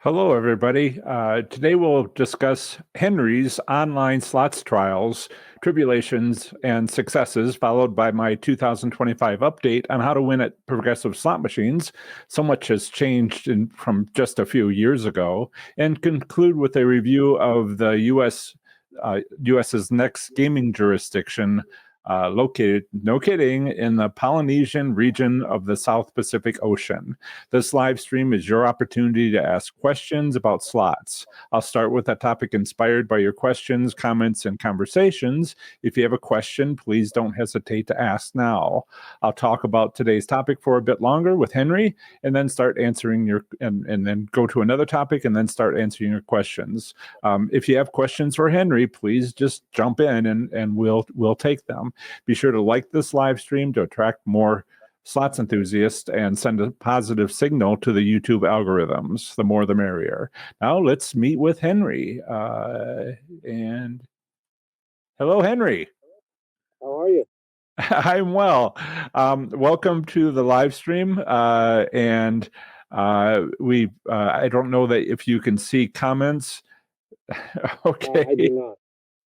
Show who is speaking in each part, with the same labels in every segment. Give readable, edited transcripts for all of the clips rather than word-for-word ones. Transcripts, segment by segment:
Speaker 1: Hello, everybody. Today we'll discuss Henry's online slots trials, tribulations, and successes, followed by my 2025 update on how to win at progressive slot machines. So much has changed from just a few years ago, and conclude with a review of the US's next gaming jurisdiction, located, no kidding, in the Polynesian region of the South Pacific Ocean. This live stream is your opportunity to ask questions about slots. I'll start with a topic inspired by your questions, comments, and conversations. If you have a question, please don't hesitate to ask now. I'll talk about today's topic for a bit longer with Henry, and then start answering and then go to another topic and then start answering your questions. If you have questions for Henry, please just jump in and we'll take them. Be sure to like this live stream to attract more slots enthusiasts and send a positive signal to the YouTube algorithms. The more the merrier. Now let's meet with Henry. And hello, Henry.
Speaker 2: How are you?
Speaker 1: I'm well. Welcome to the live stream. I don't know that if you can see comments. Okay.
Speaker 2: I do not.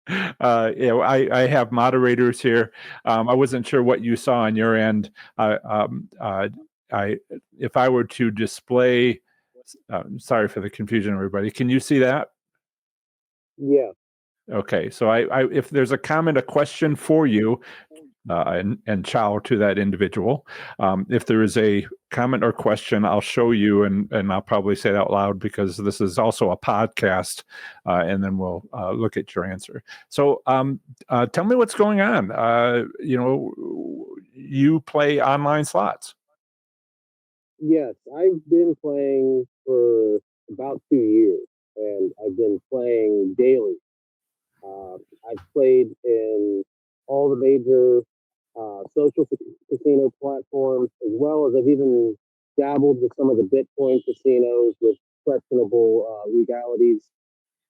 Speaker 1: I have moderators here. I wasn't sure what you saw on your end. If I were to display, sorry for the confusion, everybody. Can you see that?
Speaker 2: Yeah.
Speaker 1: Okay. So if there's a comment, a question for you, and ciao to that individual. If there is a comment or question, I'll show you, and I'll probably say it out loud because this is also a podcast, and then we'll look at your answer. So tell me what's going on. You play online slots.
Speaker 2: Yes, I've been playing for about 2 years, and I've been playing daily. I've played in all the major social casino platforms, as well as I've even dabbled with some of the Bitcoin casinos with questionable legalities.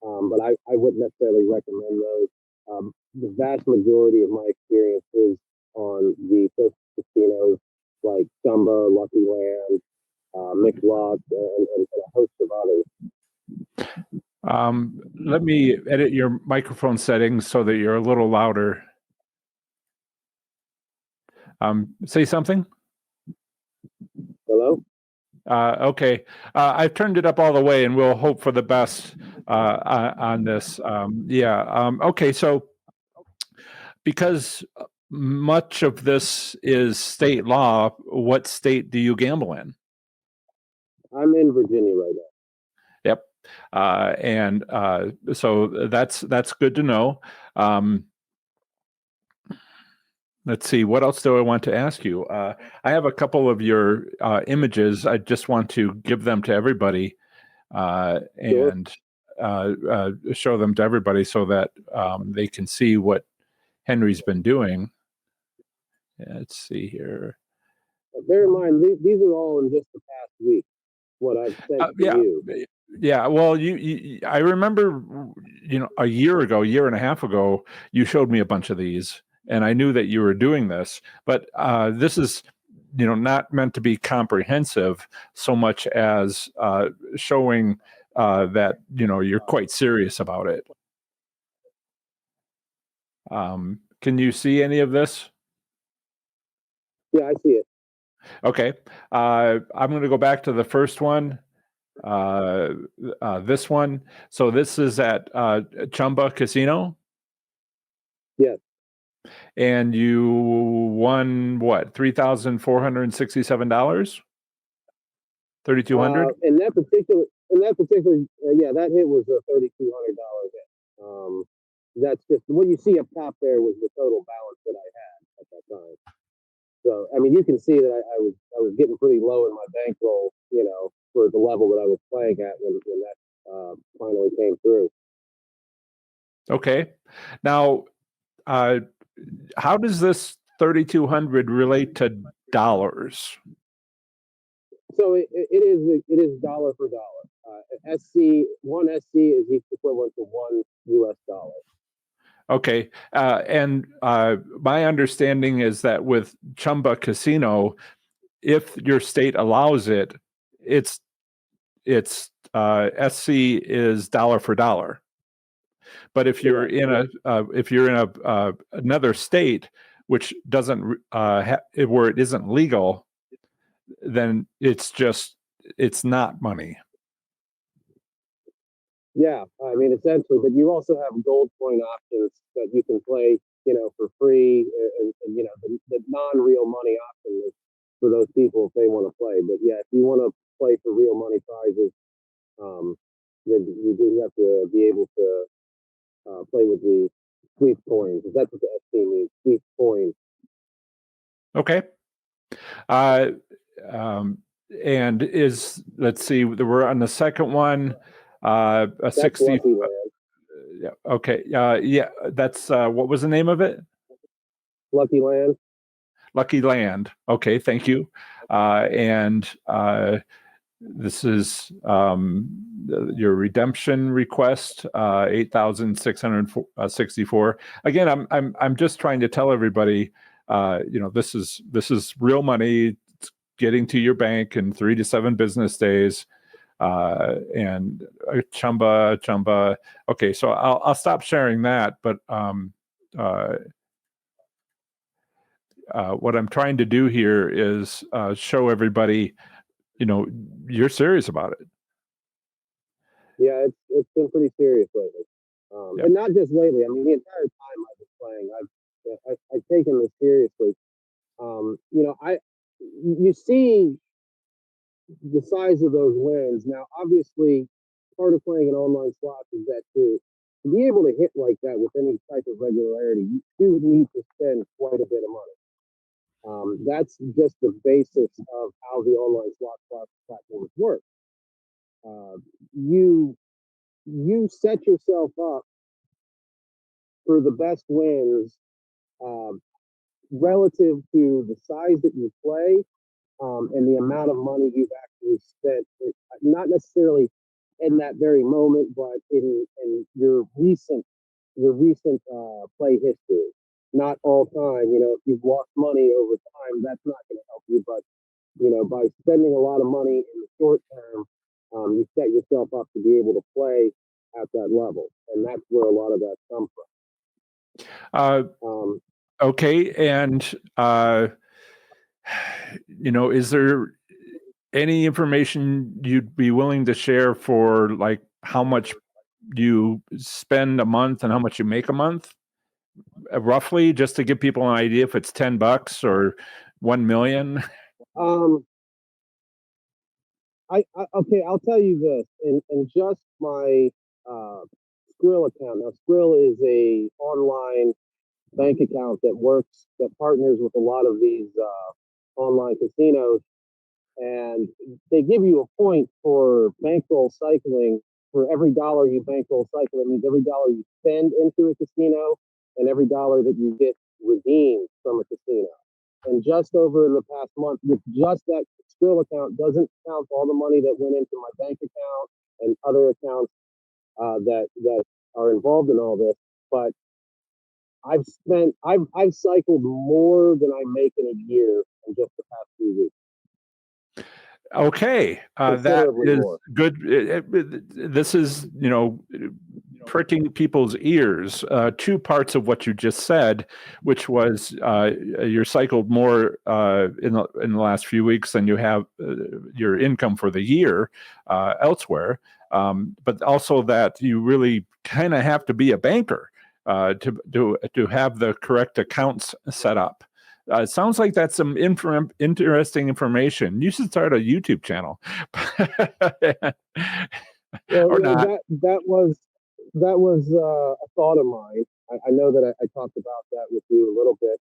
Speaker 2: But I wouldn't necessarily recommend those. The vast majority of my experience is on the social casinos like Chumba, Lucky Land, McLock, and a host of others.
Speaker 1: Let me edit your microphone settings so that you're a little louder. Say something.
Speaker 2: Hello?
Speaker 1: Okay. I've turned it up all the way, and we'll hope for the best on this. Okay. So because much of this is state law, what state do you gamble in?
Speaker 2: I'm in Virginia right now.
Speaker 1: Yep. So that's good to know. Let's see, what else do I want to ask you? I have a couple of your images. I just want to give them to everybody and show them to everybody so that they can see what Henry's been doing. Let's see here.
Speaker 2: Bear in mind, these are all in just the past week, what I've sent to you.
Speaker 1: Yeah, well, I remember, a year and a half ago, you showed me a bunch of these, and I knew that you were doing this, but this is, not meant to be comprehensive so much as showing that, you're quite serious about it. Can you see any of this?
Speaker 2: Yeah, I see it.
Speaker 1: Okay. I'm going to go back to the first one. This one. So this is at Chumba Casino.
Speaker 2: Yes.
Speaker 1: And you won what? $3,467? $3,200?
Speaker 2: In that particular, yeah, that hit was a $3,200 hit. That's just what you see up top there was the total balance that I had at that time. So, I mean, you can see that I was getting pretty low in my bankroll, for the level that I was playing at when that finally came through.
Speaker 1: Okay. Now, how does this 3,200 relate to dollars?
Speaker 2: So it is dollar for dollar. One SC is equivalent to $1 US.
Speaker 1: Okay. And my understanding is that with Chumba Casino, if your state allows it, it's SC is dollar for dollar. But if you're in a another state which doesn't where it isn't legal, then it's not money.
Speaker 2: Yeah, I mean, essentially, but you also have gold coin options that you can play, for free, and the non-real money option is for those people if they want to play. But yeah, if you want to play for real money prizes, um, then you do have to be able to play with the sweep coins. That's what the SC means, sweep coins.
Speaker 1: Okay. And let's see, we're on the second one, a
Speaker 2: That's
Speaker 1: 60.
Speaker 2: Lucky Land.
Speaker 1: Yeah. Okay. Yeah. That's what was the name of it?
Speaker 2: Lucky Land.
Speaker 1: Lucky Land. Okay. Thank you. And this is your redemption request, 8,664. Again, I'm just trying to tell everybody, this is real money. It's getting to your bank in 3 to 7 business days. And Chumba. Okay, so I'll stop sharing that. But what I'm trying to do here is show everybody, you're serious about it.
Speaker 2: Yeah, it's been pretty serious lately,
Speaker 1: Yep.
Speaker 2: and not just lately. I mean, the entire time I've been playing, I've taken this seriously. You see the size of those wins. Now, obviously, part of playing an online slots is that to be able to hit like that with any type of regularity, you do need to spend quite a bit of money. That's just the basis of how the online slot platforms work. Uh, you you set yourself up for the best wins um, relative to the size that you play and the amount of money you've actually spent. Not necessarily in that very moment, but in your recent play history. Not all time. If you've lost money over time, that's not going to help you. But by spending a lot of money in the short term, you set yourself up to be able to play at that level, and that's where a lot of that comes from.
Speaker 1: Okay, and is there any information you'd be willing to share for like how much you spend a month and how much you make a month, roughly, just to give people an idea if it's $10 or 1 million?
Speaker 2: Okay, I'll tell you this. In just my uh, Skrill account. Now, Skrill is a online bank account that partners with a lot of these online casinos, and they give you a point for bankroll cycling. For every dollar you bankroll cycle, it means every dollar you spend into a casino and every dollar that you get redeemed from a casino. And just over in the past month, with just that Skrill account, doesn't count all the money that went into my bank account and other accounts that are involved in all this. But I've cycled more than I make in a year in just the past few weeks.
Speaker 1: Okay, that
Speaker 2: Considerably
Speaker 1: is
Speaker 2: more.
Speaker 1: good. This is, pricking people's ears. Two parts of what you just said, which was you're cycled more in the last few weeks than you have your income for the year elsewhere, but also that you really kind of have to be a banker to have the correct accounts set up. It sounds like that's some interesting information. You should start a YouTube channel.
Speaker 2: Well,
Speaker 1: Or not.
Speaker 2: that was a thought of mine. I know that I talked about that with you a little bit.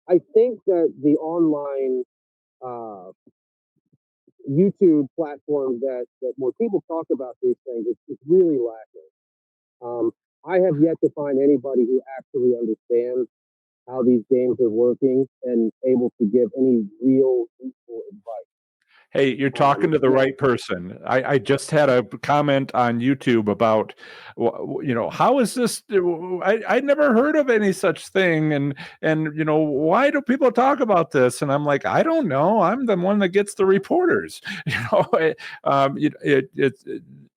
Speaker 2: I think that the online uh, YouTube platform that more people talk about these things, it's really lacking. I have yet to find anybody who actually understands how these games are working and able to give any real useful advice.
Speaker 1: Hey, you're talking to the right person. I just had a comment on YouTube about, how is this? I'd never heard of any such thing, and why do people talk about this? And I'm like, I don't know. I'm the one that gets the reporters.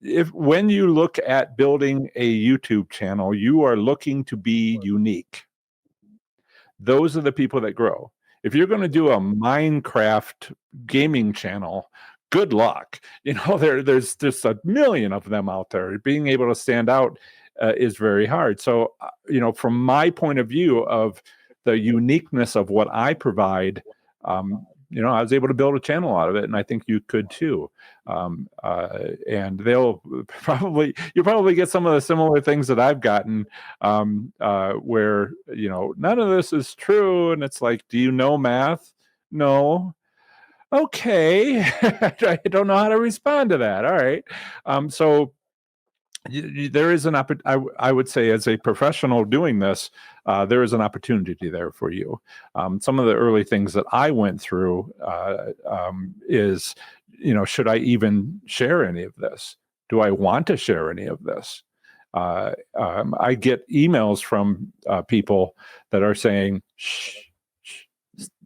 Speaker 1: If when you look at building a YouTube channel, you are looking to be unique. Those are the people that grow. If you're going to do a Minecraft gaming channel, good luck. There's just a million of them out there. Being able to stand out is very hard. So, from my point of view of the uniqueness of what I provide, I was able to build a channel out of it, and I think you could too. And you'll probably get some of the similar things that I've gotten, where none of this is true, and it's like, do you know math? No. Okay. I don't know how to respond to that. All right. So there is an I would say, as a professional doing this, there is an opportunity there for you. Some of the early things that I went through is, should I even share any of this? Do I want to share any of this? I get emails from people that are saying, shh,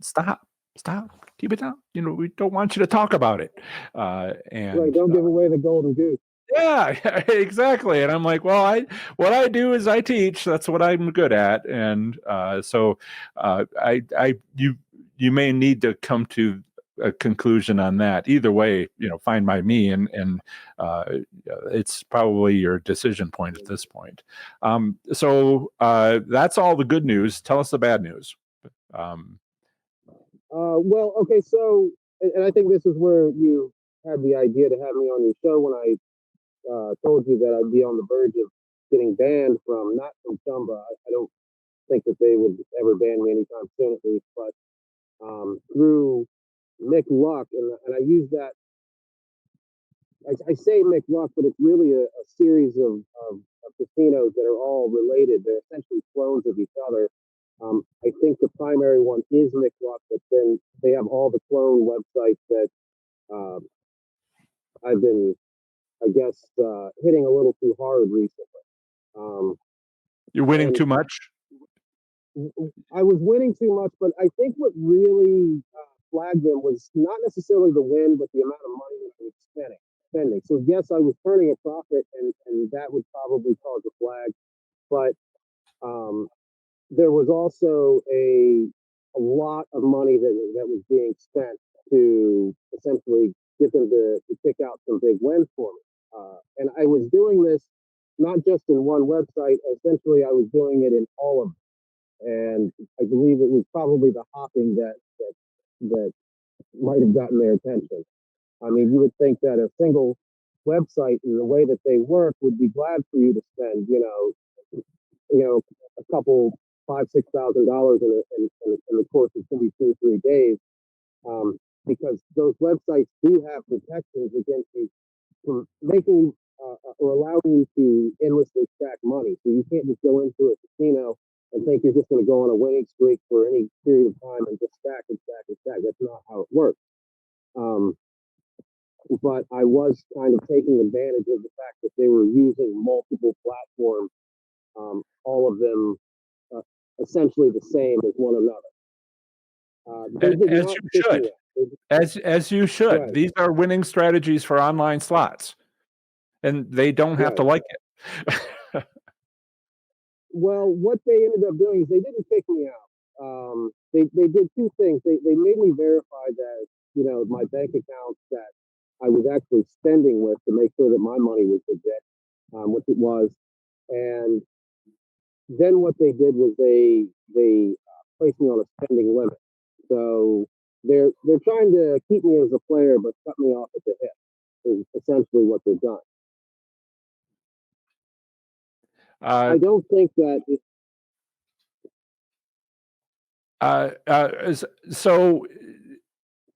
Speaker 1: stop, keep it down. We don't want you to talk about it. And
Speaker 2: right, don't give away the golden goose.
Speaker 1: Yeah, exactly. And I'm like, well, what I do is I teach. That's what I'm good at. And so you may need to come to a conclusion on that. Either way, fine by me, and it's probably your decision point at this point. So that's all the good news. Tell us the bad news.
Speaker 2: Well, okay, so, and I think this is where you had the idea to have me on your show when I told you that I'd be on the verge of getting banned not from Chumba. I don't think that they would ever ban me anytime soon, at least, but through Mick Luck, and I use that. I say Mick Luck, but it's really a series of casinos that are all related. They're essentially clones of each other. I think the primary one is Mick Luck, but then they have all the clone websites that I've been, I guess, hitting a little too hard recently.
Speaker 1: You're winning too much?
Speaker 2: I was winning too much, but I think what really flagged them was not necessarily the win, but the amount of money that I was spending. So yes, I was turning a profit, and that would probably cause a flag. But there was also a lot of money that was being spent to essentially get them to pick out some big wins for me. And I was doing this not just in one website. Essentially, I was doing it in all of them. And I believe it was probably the hopping that might have gotten their attention. I mean, you would think that a single website and the way that they work would be glad for you to spend, a couple $5,000-6,000 in the course of maybe 2 or 3 days, because those websites do have protections against you from making or allowing you to endlessly stack money. So you can't just go into a casino and think you're just going to go on a winning streak for any period of time and just stack and stack and stack. That's not how it works. But I was kind of taking advantage of the fact that they were using multiple platforms, all of them essentially the same as one another.
Speaker 1: As you should. As you should. Right. These are winning strategies for online slots, and they don't have to like it.
Speaker 2: Well, what they ended up doing is they didn't kick me out. They did two things. They made me verify that my bank accounts that I was actually spending with to make sure that my money was legit, which it was. And then what they did was they placed me on a spending limit. So they're trying to keep me as a player, but cut me off at the hip. Is essentially what they've done. I don't think that.
Speaker 1: So,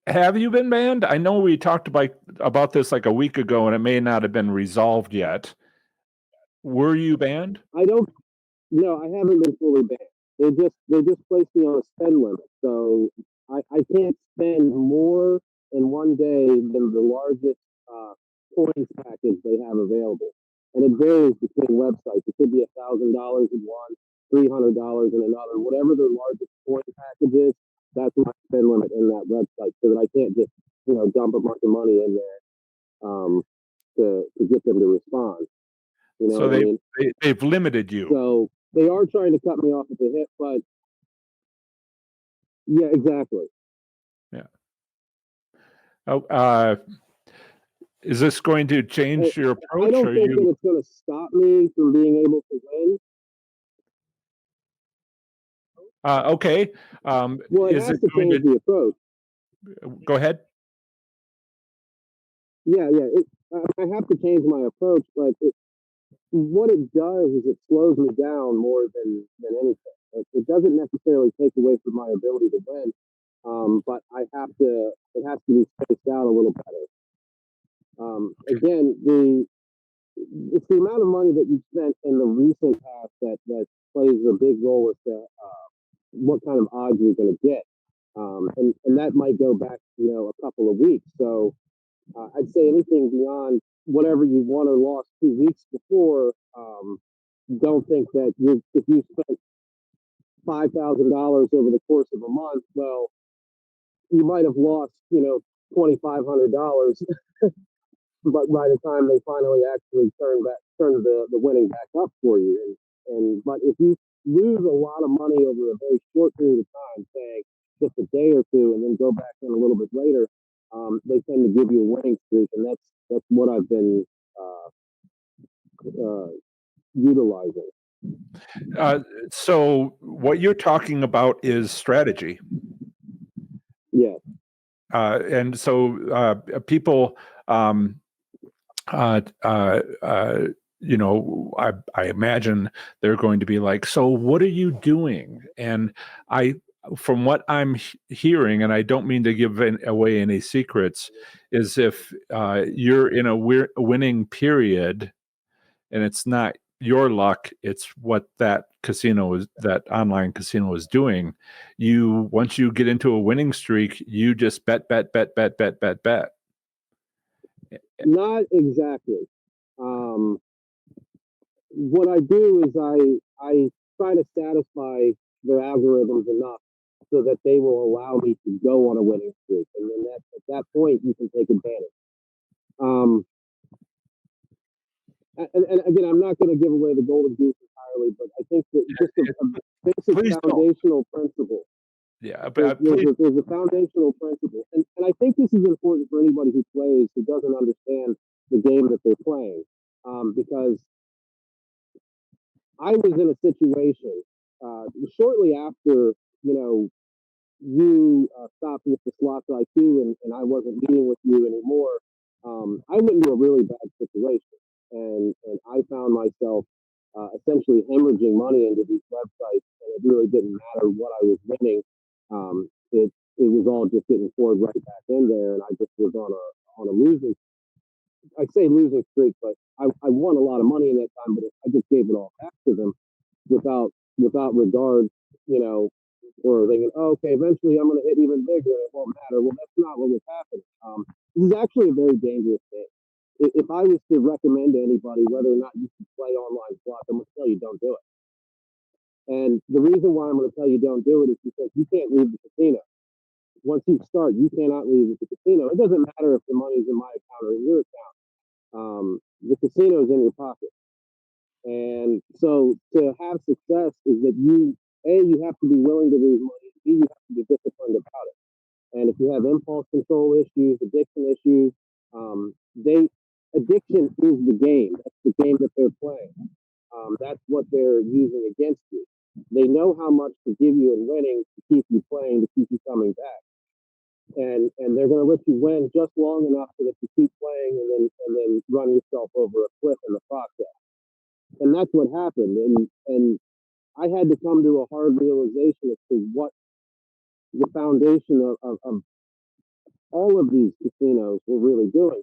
Speaker 1: have you been banned? I know we talked about this like a week ago, and it may not have been resolved yet. Were you banned?
Speaker 2: No, I haven't been fully banned. They just placed me on a spend limit, so I can't spend more in one day than the largest coins package they have available. And it varies between websites. It could be $1,000 in one, $300 in another. Whatever their largest coin package is, that's my spend limit in that website, so that I can't just dump a bunch of money in there to get them to respond. You know
Speaker 1: So
Speaker 2: what I mean?
Speaker 1: they've limited you.
Speaker 2: So they are trying to cut me off at the hip, but yeah, exactly.
Speaker 1: Yeah. Oh, is this going to change your approach?
Speaker 2: I don't think that it's going to stop me from being able to win.
Speaker 1: Okay.
Speaker 2: Well, it has to change the approach.
Speaker 1: Go ahead.
Speaker 2: Yeah. I have to change my approach, but what it does is it slows me down more than anything. It doesn't necessarily take away from my ability to win, but it has to be spaced out a little better. Again, it's the amount of money that you spent in the recent past that plays a big role as to what kind of odds you're going to get, and that might go back a couple of weeks. So I'd say anything beyond whatever you won or lost 2 weeks before. Don't think that if you spent $5,000 over the course of a month, well, you might have lost $2,500. But by the time they finally actually turn the winning back up for you, but if you lose a lot of money over a very short period of time, say just a day or two, and then go back in a little bit later, they tend to give you a winning streak, and that's what I've been utilizing.
Speaker 1: So what you're talking about is strategy.
Speaker 2: Yeah.
Speaker 1: And so people, I imagine they're going to be like, so what are you doing? And from what I'm hearing, and I don't mean to give away any secrets, is if you're in a winning period and it's not your luck, it's what that online casino is doing. Once you get into a winning streak, you just bet.
Speaker 2: Not exactly. What I do is I try to satisfy their algorithms enough so that they will allow me to go on a winning streak, and then at that point you can take advantage. And again, I'm not going to give away the golden goose entirely, but I think that just a basic foundational principle.
Speaker 1: Yeah,
Speaker 2: but there's a foundational principle, and I think this is important for anybody who plays who doesn't understand the game that they're playing, because I was in a situation shortly after you stopped with the slots IQ, and I wasn't meeting with you anymore. I went into a really bad situation, and I found myself essentially hemorrhaging money into these websites, and it really didn't matter what I was winning. It was all just getting poured right back in there, and I just was on a losing. I say losing streak, but I won a lot of money in that time, but I just gave it all back to them without regard, or thinking, oh, okay, eventually I'm going to hit even bigger and it won't matter. Well, that's not what was happening. This is actually a very dangerous thing. If I was to recommend to anybody whether or not you should play online slots, I'm going to tell you don't do it. And the reason why I'm going to tell you don't do it is because you can't leave the casino. Once you start, you cannot leave the casino. It doesn't matter if the money's in my account or in your account. The casino is in your pocket. And so to have success is that you have to be willing to lose money. B, you have to be disciplined about it. And if you have impulse control issues, addiction issues, addiction is the game. That's the game that they're playing. That's what they're using against you. They know how much to give you in winning to keep you playing, to keep you coming back. And they're going to let you win just long enough so that you keep playing and then run yourself over a cliff in the process. And that's what happened. And I had to come to a hard realization as to what the foundation of all of these casinos were really doing.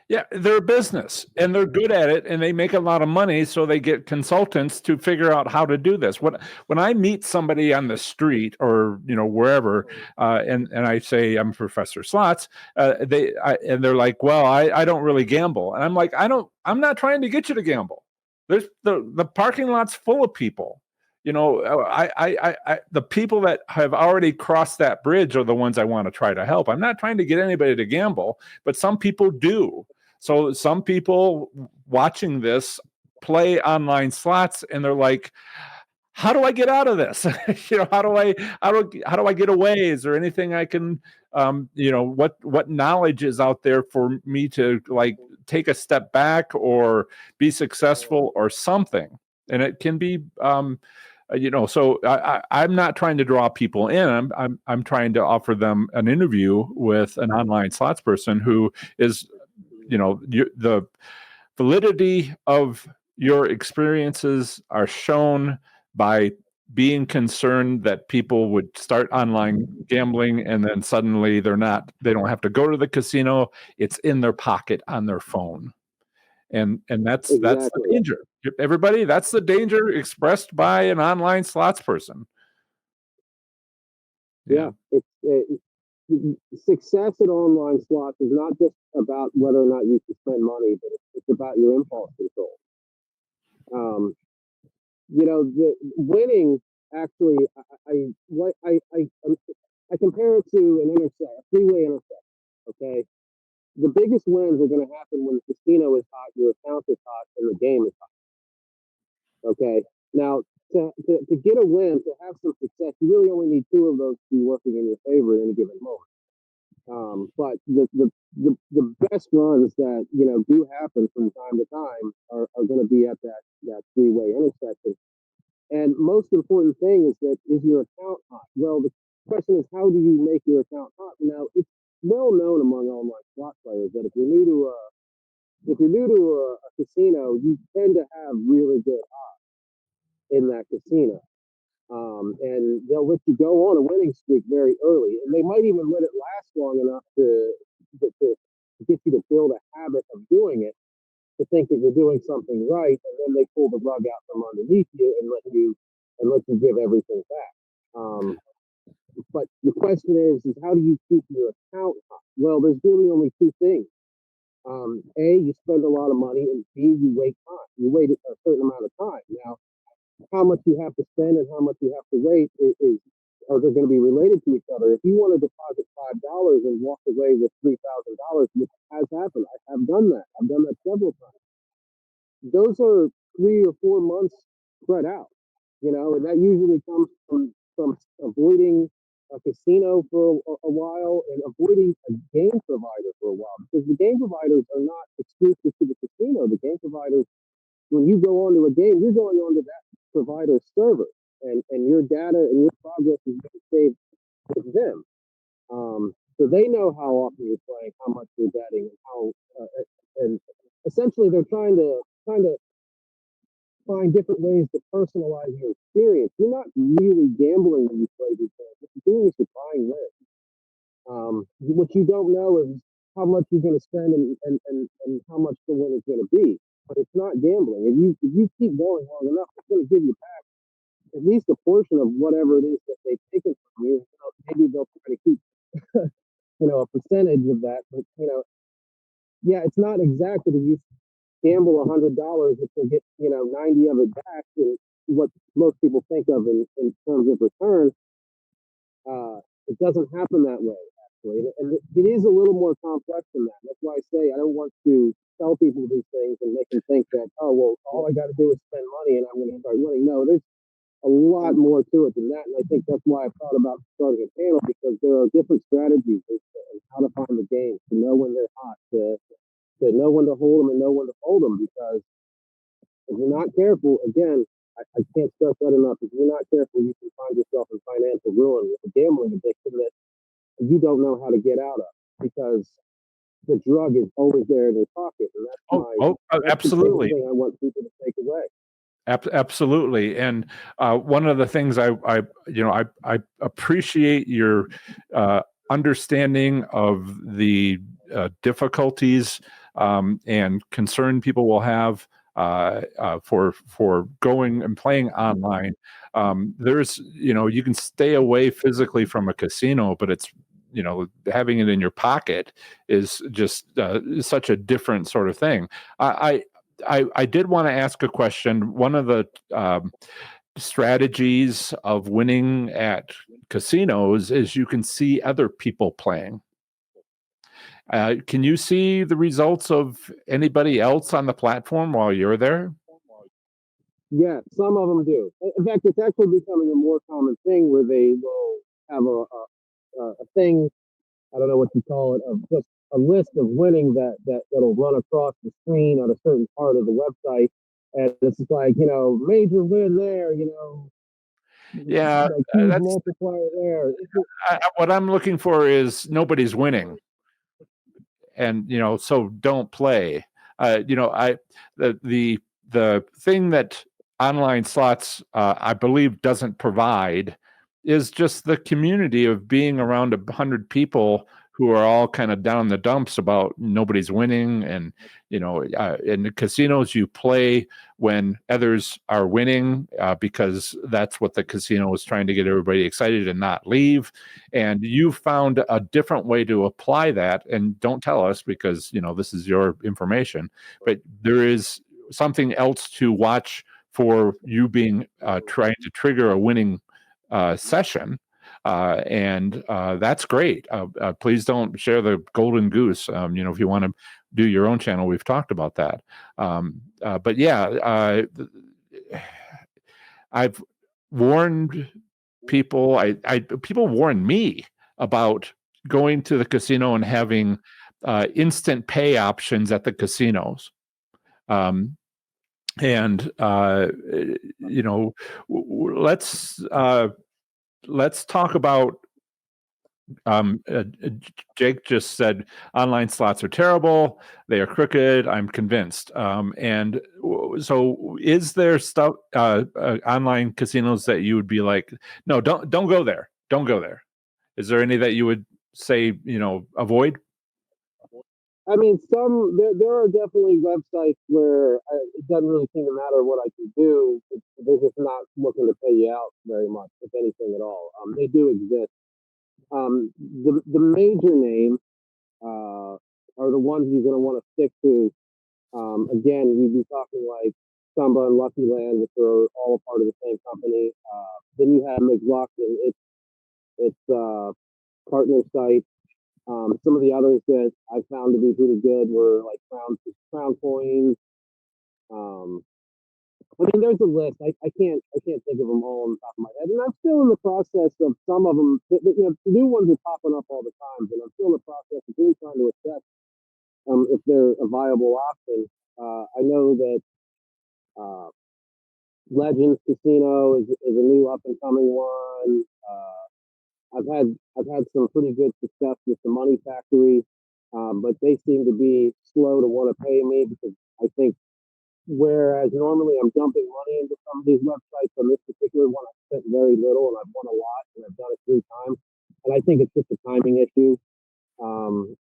Speaker 1: Yeah, they're a business and they're good at it and they make a lot of money, so they get consultants to figure out how to do this. When I meet somebody on the street or wherever, and I say I'm Professor Slots, and they're like, "Well, I don't really gamble," and I'm like, I'm not trying to get you to gamble. There's the parking lot's full of people. The people that have already crossed that bridge are the ones I want to try to help. I'm not trying to get anybody to gamble, but some people do. So some people watching this play online slots and they're like, how do I get out of this? How do I get away? Is there anything I can what knowledge is out there for me to like take a step back or be successful or something? And it can be so I'm not trying to draw people in. I'm trying to offer them an interview with an online slots person who is the validity of your experiences are shown by being concerned that people would start online gambling and then suddenly they don't have to go to the casino. It's in their pocket on their phone. And that's the
Speaker 2: Exactly.
Speaker 1: danger. Everybody, that's the danger expressed by an online slots person.
Speaker 2: Yeah, success at online slots is not just about whether or not you can spend money, but it's about your impulse control. The winning actually, I compare it to an intersect, a three-way intersect. Okay, the biggest wins are going to happen when the casino is hot, your account is hot, and the game is hot. Okay, now to get a win, to have some success, you really only need two of those to be working in your favor at any given moment. But the best runs that do happen from time to time are going to be at that three-way intersection. And most important thing is your account hot? Well, the question is, how do you make your account hot? Now, it's well known among online slot players that if you're new to a casino, you tend to have really good odds in that casino. And they'll let you go on a winning streak very early, and they might even let it last long enough to get you to build a habit of doing it, to think that you're doing something right, and then they pull the rug out from underneath you and let you give everything back. But the question is how do you keep your account hot? Well, there's really only two things. A, you spend a lot of money, and B, you wait time. You wait a certain amount of time. Now, how much you have to spend and how much you have to wait are they going to be related to each other? If you want to deposit $5 and walk away with $3,000, which has happened, I have done that. I've done that several times. Those are 3 or 4 months spread out, and that usually comes from avoiding a casino for a while and avoiding a game provider for a while, because the game providers are not exclusive to the casino. The game providers, when you go onto a game, you're going onto that provider's server, and your data and your progress is being saved with them. So they know how often you're playing, how much you're betting, and essentially they're trying to find different ways to personalize your experience. You're not really gambling when you play these games. What you're doing is you're buying wins. What you don't know is how much you're going to spend and how much the win is going to be. But it's not gambling. If you keep going long enough, it's going to give you back at least a portion of whatever it is that they've taken from you. Maybe they'll try to keep a percentage of that. But yeah, it's not exact that if you gamble $100, that you'll get 90 of it back. What most people think of in terms of return, it doesn't happen that way actually, and it is a little more complex than that. That's why I say I don't want to tell people these things and make them think that, oh well, all I got to do is spend money and I'm going to start winning. No, there's a lot more to it than that, and I think that's why I thought about starting a panel, because there are different strategies and how to find the games, to know when they're hot, to know when to hold them and know when to fold them. Because if you're not careful, again, I can't stress that enough. If you're not careful, you can find yourself in financial ruin with a gambling addiction that you don't know how to get out of, because the drug is always there in your pocket, and that's
Speaker 1: absolutely.
Speaker 2: The thing I want people to take away.
Speaker 1: Absolutely, and one of the things I appreciate your understanding of the difficulties and concern people will have for going and playing online. There's, you can stay away physically from a casino, but it's, having it in your pocket is just such a different sort of thing. I did want to ask a question. One of the strategies of winning at casinos is you can see other people playing. Can you see the results of anybody else on the platform while you're there?
Speaker 2: Yeah, some of them do. In fact, it's actually becoming a more common thing where they will have a thing. I don't know what you call it, of just a list of winning that'll run across the screen on a certain part of the website, and it's just like, major win there,
Speaker 1: Yeah,
Speaker 2: like huge
Speaker 1: that's
Speaker 2: multiplier there.
Speaker 1: what I'm looking for is nobody's winning, and so don't play. I the thing that online slots I believe doesn't provide is just the community of being around 100 people who are all kind of down in the dumps about nobody's winning. And in the casinos you play when others are winning because that's what the casino is trying to get everybody excited and not leave. And you found a different way to apply that. And don't tell us because this is your information, but there is something else to watch for you being trying to trigger a winning session. And that's great. Please don't share the golden goose. If you want to do your own channel, we've talked about that. But yeah, I've warned people. People warn me about going to the casino and having instant pay options at the casinos. And let's talk about Jake just said online slots are terrible. They are crooked. I'm convinced. And so is there stuff online casinos that you would be like, no, don't go there. Don't go there. Is there any that you would say, avoid?
Speaker 2: I mean, there are definitely websites where it doesn't really seem to matter what I can do. They're just not looking to pay you out very much, if anything at all. They do exist. The major names are the ones you're going to want to stick to. Again, we'd be talking like Samba and Lucky Land, which are all a part of the same company. Then you have McLaughlin. It's partner site. Some of the others that I found to be pretty good were like Crown Coins. Um, I mean, there's a list. I can't think of them all on the top of my head, and I'm still in the process of some of them. The new ones are popping up all the time, and I'm still in the process of really trying to assess if they're a viable option. I know that uh, Legends Casino is a new up and coming one. I've had some pretty good success with the Money Factory, but they seem to be slow to want to pay me because I think whereas normally I'm dumping money into some of these websites, on this particular one I spent very little and I've won a lot and I've done it 3 times, and I think it's just a timing issue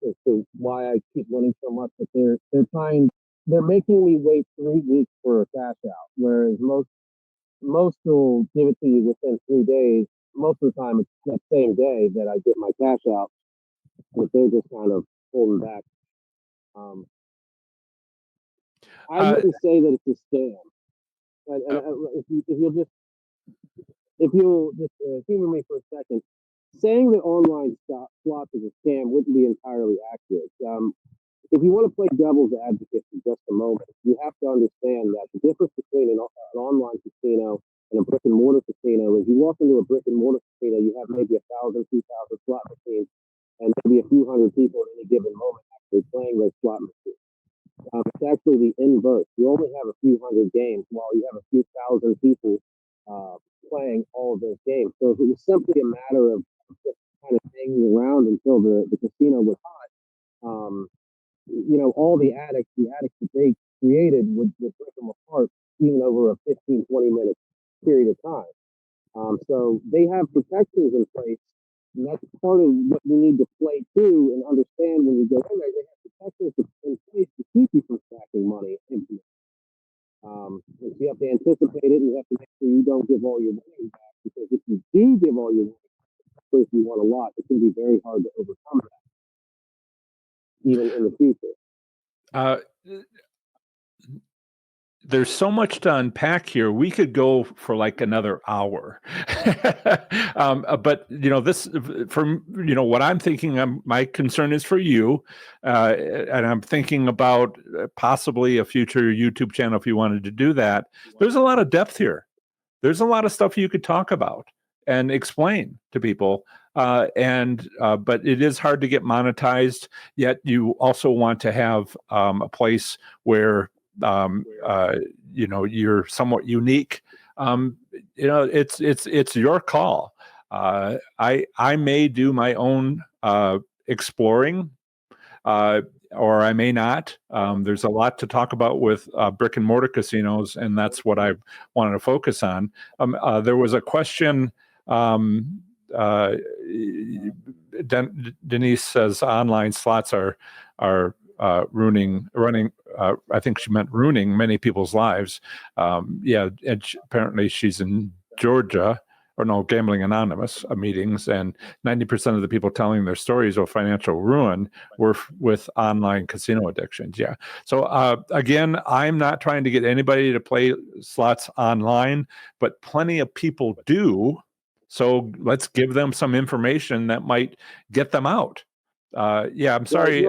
Speaker 2: as to why I keep winning so much. But they're making me wait 3 weeks for a cash out, whereas most will give it to you within 3 days. Most of the time, it's that same day that I get my cash out, but they're just kind of holding back. Um, I wouldn't say that it's a scam. If you'll just humor me for a second, saying that online slots is a scam wouldn't be entirely accurate. If you want to play devil's advocate for just a moment, you have to understand that the difference between an online casino and a brick and mortar casino is you walk into a brick and mortar casino, you have maybe 1,000, 2,000 slot machines, and maybe a few hundred people at any given moment actually playing those slot machines. It's actually the inverse. You only have a few hundred games while you have a few thousand people uh, playing all of those games. So if it was simply a matter of just kind of hanging around until the casino was hot, all the addicts that they created would rip them apart even over a 15, 20 minute period of time. So they have protections in place And that's part of what you need to play through and understand when you go in there. They have protections in place to keep you from stacking money into it. You have to anticipate it, and you have to make sure you don't give all your money back, because if you do give all your money back, if you want a lot, it's going to be very hard to overcome that, even in the future.
Speaker 1: Uh, there's so much to unpack here. We could go for like another hour. But this what I'm thinking. My concern is for you, and I'm thinking about possibly a future YouTube channel if you wanted to do that. There's a lot of depth here. There's a lot of stuff you could talk about and explain to people. But it is hard to get monetized. Yet you also want to have a place where you're somewhat unique. It's your call. I may do my own exploring, or I may not. There's a lot to talk about with brick and mortar casinos, and that's what I wanted to focus on. There was a question. Denise says online slots are running. I think she meant ruining many people's lives. And apparently she's in Georgia. Or no, Gambling Anonymous meetings, and 90% of the people telling their stories of financial ruin were with online casino addictions. Yeah. So again, I'm not trying to get anybody to play slots online, but plenty of people do. So let's give them some information that might get them out. I'm sorry.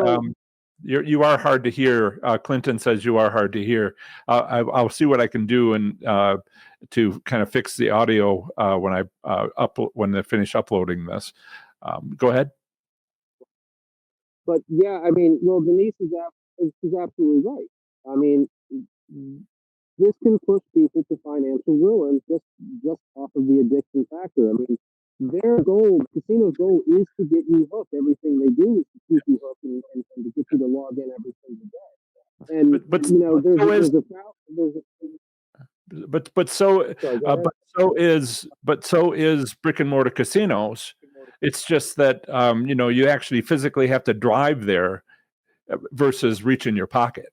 Speaker 1: You are hard to hear. Clinton says you are hard to hear. I'll see what I can do and to kind of fix the audio when I finish uploading this. Go ahead.
Speaker 2: But yeah, I mean, well, Denise is absolutely right. I mean, this can push people to financial ruin just off of the addiction factor. I mean, casino's goal is to get you hooked. Everything they do is to keep you hooked and to get you to log in every single day. And
Speaker 1: so is brick and mortar casinos. It's just that you actually physically have to drive there versus reach in your pocket,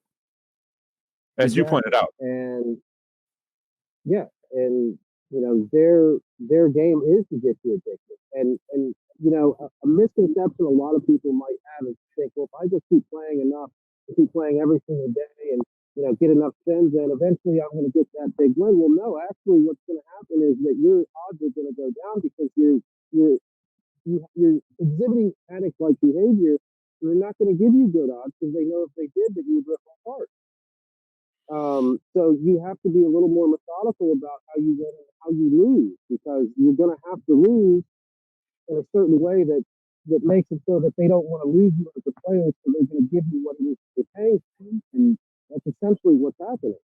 Speaker 1: as you pointed out.
Speaker 2: And yeah, and their game is to get you addicted. And a misconception a lot of people might have is think, well, if I just keep playing enough, keep playing every single day, and get enough spins, and eventually I'm going to get that big win. Well, no, actually, what's going to happen is that your odds are going to go down, because you're exhibiting addict-like behavior. They're not going to give you good odds, because they know if they did, that you would rip apart. So you have to be a little more methodical about how you win and how you lose, because you're going to have to lose in a certain way that makes it so that they don't want to lose you as a player, so they're going to give you what it is they're paying for, and that's essentially what's happening.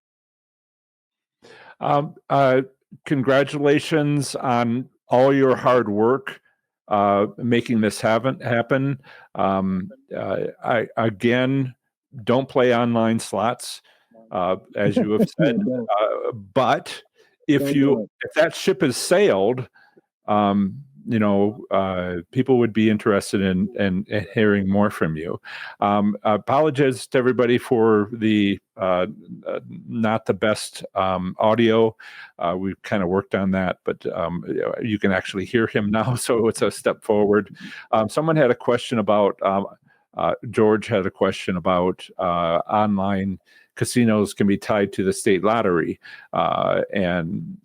Speaker 1: Congratulations on all your hard work making this happen. I again, don't play online slots. As you have said, but if that ship has sailed, people would be interested in hearing more from you. Apologize to everybody for the not the best audio. We've kind of worked on that, but you can actually hear him now, so it's a step forward. Someone had a question about George had a question about online casinos can be tied to the state lottery, and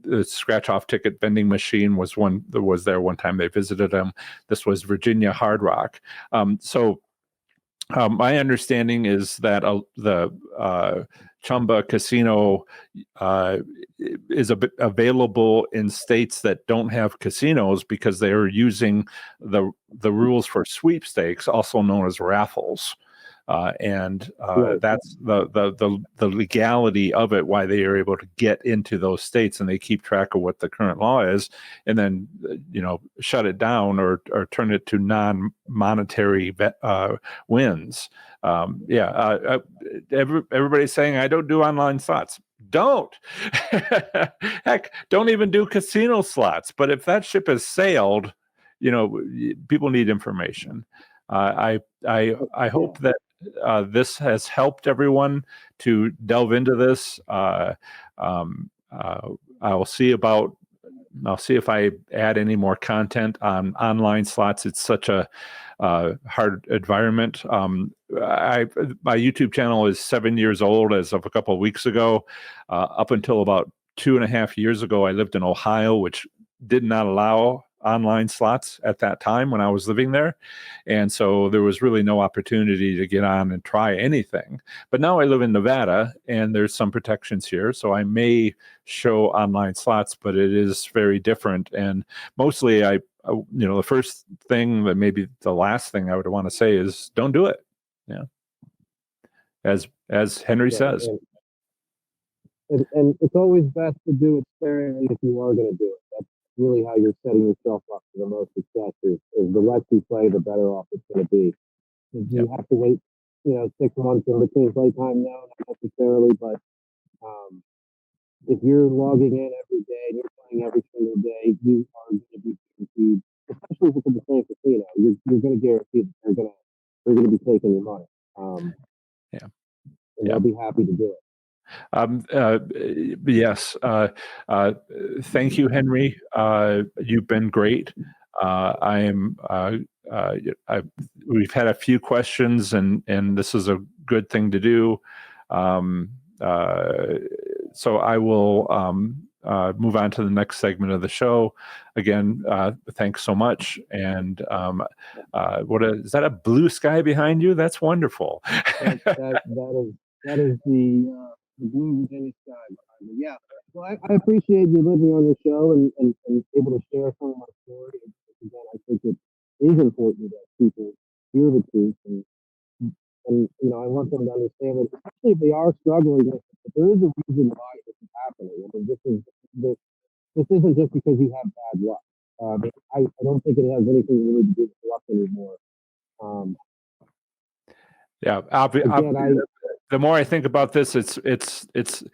Speaker 1: the scratch-off ticket vending machine was one that was there one time they visited him. This was Virginia Hard Rock. My understanding is that the Chumba Casino is available in states that don't have casinos, because they are using the rules for sweepstakes, also known as raffles. And
Speaker 2: Right.
Speaker 1: that's the legality of it, why they are able to get into those states, and they keep track of what the current law is, and then shut it down or turn it to non-monetary wins. Everybody's saying I don't do online slots. Don't. Heck, don't even do casino slots. But if that ship has sailed, people need information. I hope that this has helped everyone to delve into this. I'll see if I add any more content on online slots. It's such a hard environment. My YouTube channel is 7 years old as of a couple of weeks ago. Up until about 2.5 years ago, I lived in Ohio, which did not allow online slots at that time when I was living there. And so there was really no opportunity to get on and try anything. But now I live in Nevada and there's some protections here. So I may show online slots, but it is very different. And mostly the first thing, that maybe the last thing I would want to say is don't do it. Yeah. As Henry says.
Speaker 2: And it's always best to do it sparingly if you are going to do it. That's really how you're setting yourself up for the most success. Is the less you play, the better off it's going to be. You have to wait, 6 months in between playtime. No, not necessarily, but if you're logging in every day and you're playing every single day, you are going to be guaranteed, especially if it's in the same casino, you're going to guarantee that they're going to be taking your money. And they'll be happy to do it.
Speaker 1: Yes. Thank you, Henry. You've been great. We've had a few questions, and this is a good thing to do. So I will move on to the next segment of the show. Again, thanks so much. And is that a blue sky behind you? That's wonderful.
Speaker 2: That is the blue Virginia sky behind me. Yeah. Well, I appreciate you living on the show and able to share some of my story. Again, I think it is important that people hear the truth and I want them to understand that, especially if they are struggling with it, that there is a reason why this is happening. I mean, this isn't just because you have bad luck. I don't think it has anything really to do with luck anymore.
Speaker 1: The more I think about this, it's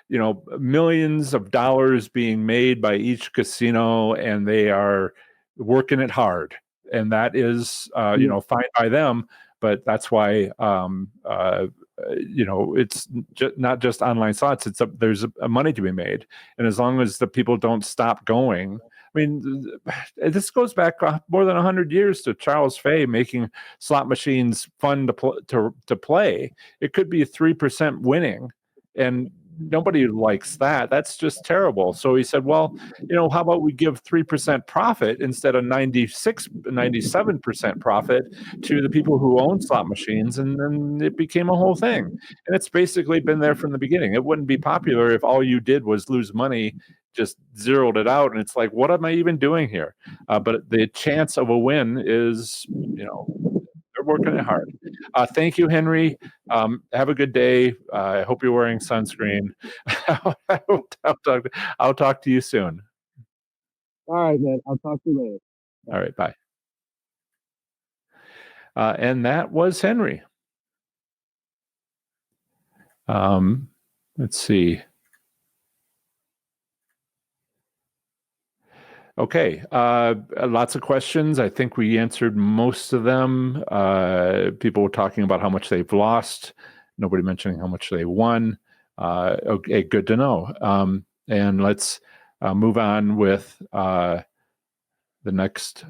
Speaker 1: millions of dollars being made by each casino, and they are working it hard, and that is fine by them. But that's why it's not just online slots. There's money to be made, and as long as the people don't stop going. I mean, this goes back more than 100 years to Charles Fay making slot machines fun to play. It could be 3% winning, and nobody likes that. That's just terrible. So he said, well, how about we give 3% profit instead of 97% profit to the people who own slot machines, and then it became a whole thing. And it's basically been there from the beginning. It wouldn't be popular if all you did was lose money, just zeroed it out, and it's like, what am I even doing here? But the chance of a win is, they're working it hard. Thank you, Henry. Have a good day. I hope you're wearing sunscreen. I'll talk to you soon.
Speaker 2: All right, man. I'll talk to you later.
Speaker 1: Bye. All right, bye. And that was Henry. Let's see. Okay, lots of questions. I think we answered most of them. People were talking about how much they've lost. Nobody mentioning how much they won. Okay, good to know. And let's move on with the next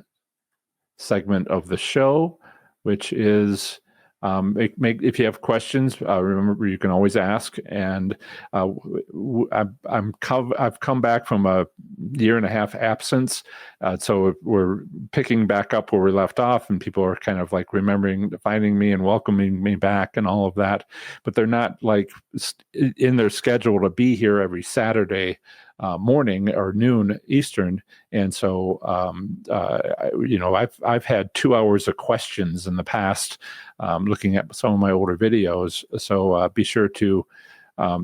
Speaker 1: segment of the show, which is if you have questions, remember you can always ask. And I've come back from a 1.5 year absence, so we're picking back up where we left off, and people are kind of like finding me and welcoming me back and all of that. But they're not like in their schedule to be here every Saturday. morning or noon Eastern. And so, I've had 2 hours of questions in the past, looking at some of my older videos. So be sure to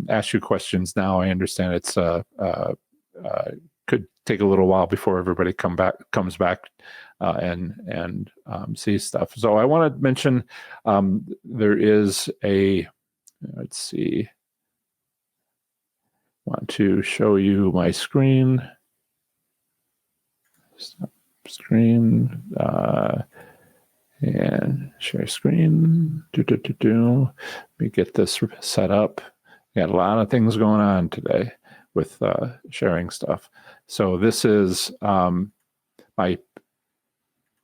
Speaker 1: ask your questions now. I understand it's could take a little while before everybody comes back and sees stuff. So I want to mention there is a, let's see, want to show you my screen. Stop screen and share screen. Let me get this set up. Got a lot of things going on today with sharing stuff. So this is my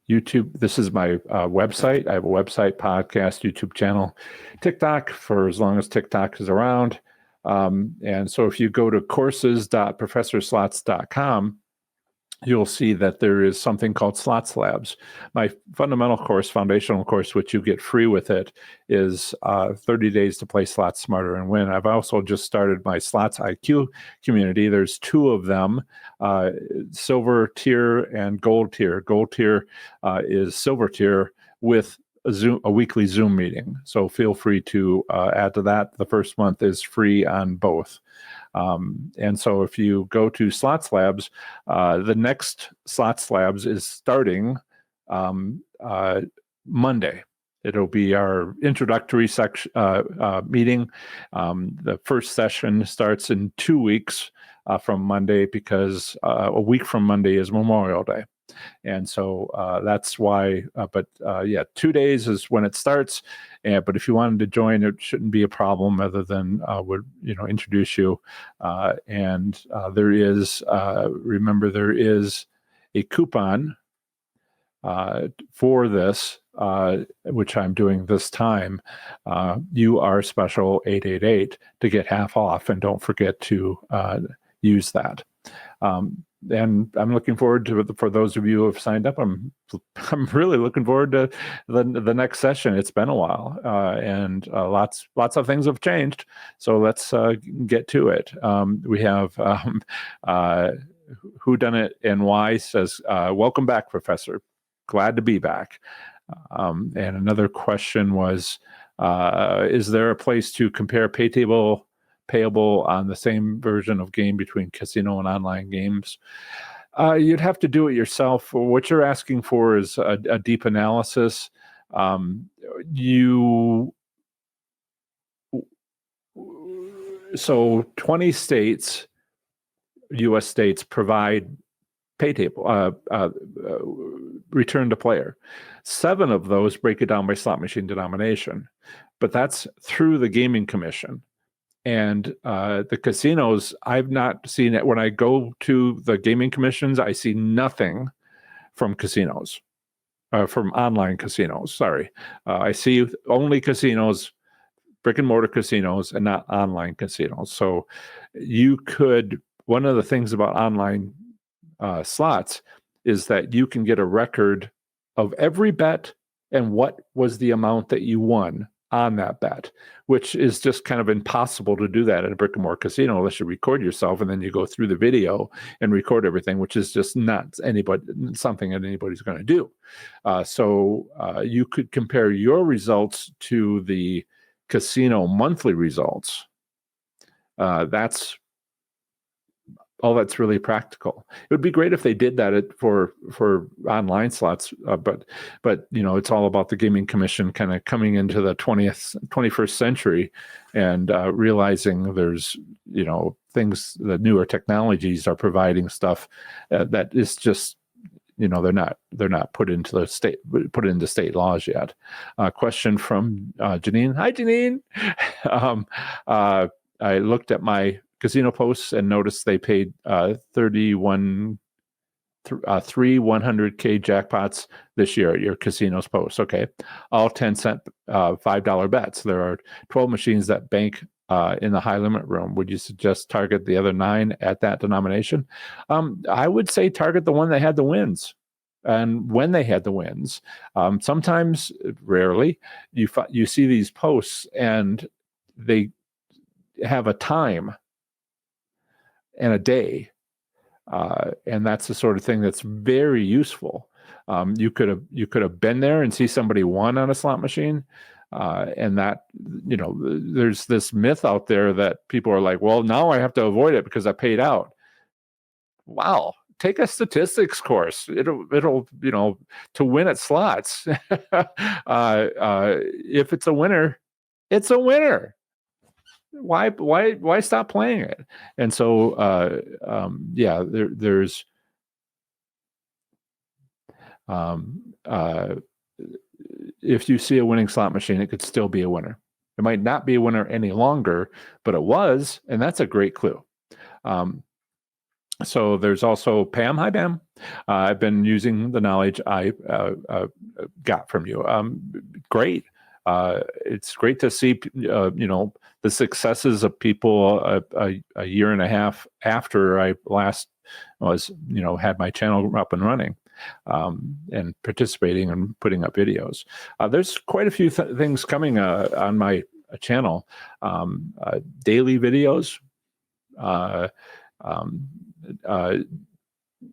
Speaker 1: YouTube. This is my website. I have a website, podcast, YouTube channel, TikTok for as long as TikTok is around. And so if you go to courses.professorslots.com, you'll see that there is something called Slots Labs. My fundamental course, foundational course, which you get free with it, is 30 days to play slots smarter and win. I've also just started my Slots IQ community. There's 2 of them, silver tier and gold tier. Gold tier is silver tier with a weekly Zoom meeting. So feel free to add to that. The first month is free on both. And so if you go to Slots Labs, the next Slots Labs is starting Monday. It'll be our introductory meeting. The first session starts in 2 weeks from Monday, because a week from Monday is Memorial Day. And so that's why, 2 days is when it starts. But if you wanted to join, it shouldn't be a problem, other than would introduce you. And there is, remember, there is a coupon for this, which I'm doing this time. You are special 888 to get half off, and don't forget to use that. And I'm looking forward to it. For those of you who have signed up, I'm really looking forward to the next session. It's been a while, and lots of things have changed. So let's get to it. We have Who Done It and Why says, "Welcome back, Professor. Glad to be back." And another question was, is there a place to compare payable on the same version of game between casino and online games? You'd have to do it yourself. What you're asking for is a deep analysis. So 20 states, U.S. states, provide pay table, return to player. 7 of those break it down by slot machine denomination, but that's through the Gaming Commission. And the casinos, I've not seen it. When I go to the gaming commissions, I see nothing from casinos, from online casinos. Sorry. I see only casinos, brick and mortar casinos, and not online casinos. So one of the things about online slots is that you can get a record of every bet and what was the amount that you won on that bet, which is just kind of impossible to do that in a brick and mortar casino unless you record yourself and then you go through the video and record everything, which is just not something that anybody's going to do. So you could compare your results to the casino monthly results. That's really practical. It would be great if they did that for online slots, but it's all about the Gaming Commission kind of coming into the 21st century and realizing there's things, the newer technologies are providing stuff that is just they're not put into state laws yet. Question from Janine. Hi, Janine. I looked at my casino posts and noticed they paid 3 100K jackpots this year at your casinos posts. Okay. All 10-cent, $5 bets. There are 12 machines that bank in the high limit room. Would you suggest target the other 9 at that denomination? I would say target the one that had the wins. And when they had the wins, sometimes, rarely, you see these posts and they have a time. and a day. And that's the sort of thing that's very useful. You could have been there and see somebody won on a slot machine. And that, there's this myth out there that people are like, well, now I have to avoid it because I paid out. Wow. Take a statistics course. It'll to win at slots. If it's a winner, it's a winner. Why stop playing it? And so there's if you see a winning slot machine, it could still be a winner. It might not be a winner any longer, but it was, and that's a great clue. So there's also Pam. Hi, Pam. I've been using the knowledge I got from you. Great. It's great to see, the successes of people a year and a half after I last was, had my channel up and running, and participating and putting up videos. There's quite a few things coming on my channel. Daily videos,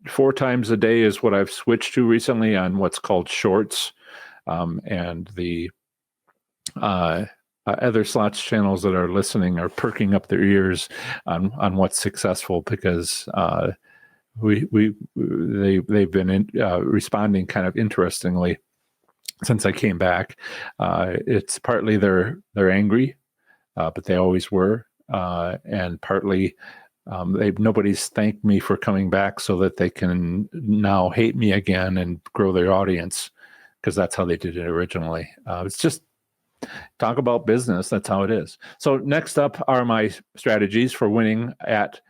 Speaker 1: 4 times a day is what I've switched to recently on what's called shorts, and the other slots channels that are listening are perking up their ears on what's successful, because they've been responding kind of interestingly since I came back. It's partly they're angry, but they always were, and partly nobody's thanked me for coming back so that they can now hate me again and grow their audience, because that's how they did it originally. It's just talk about business. That's how it is. So next up are my strategies for winning at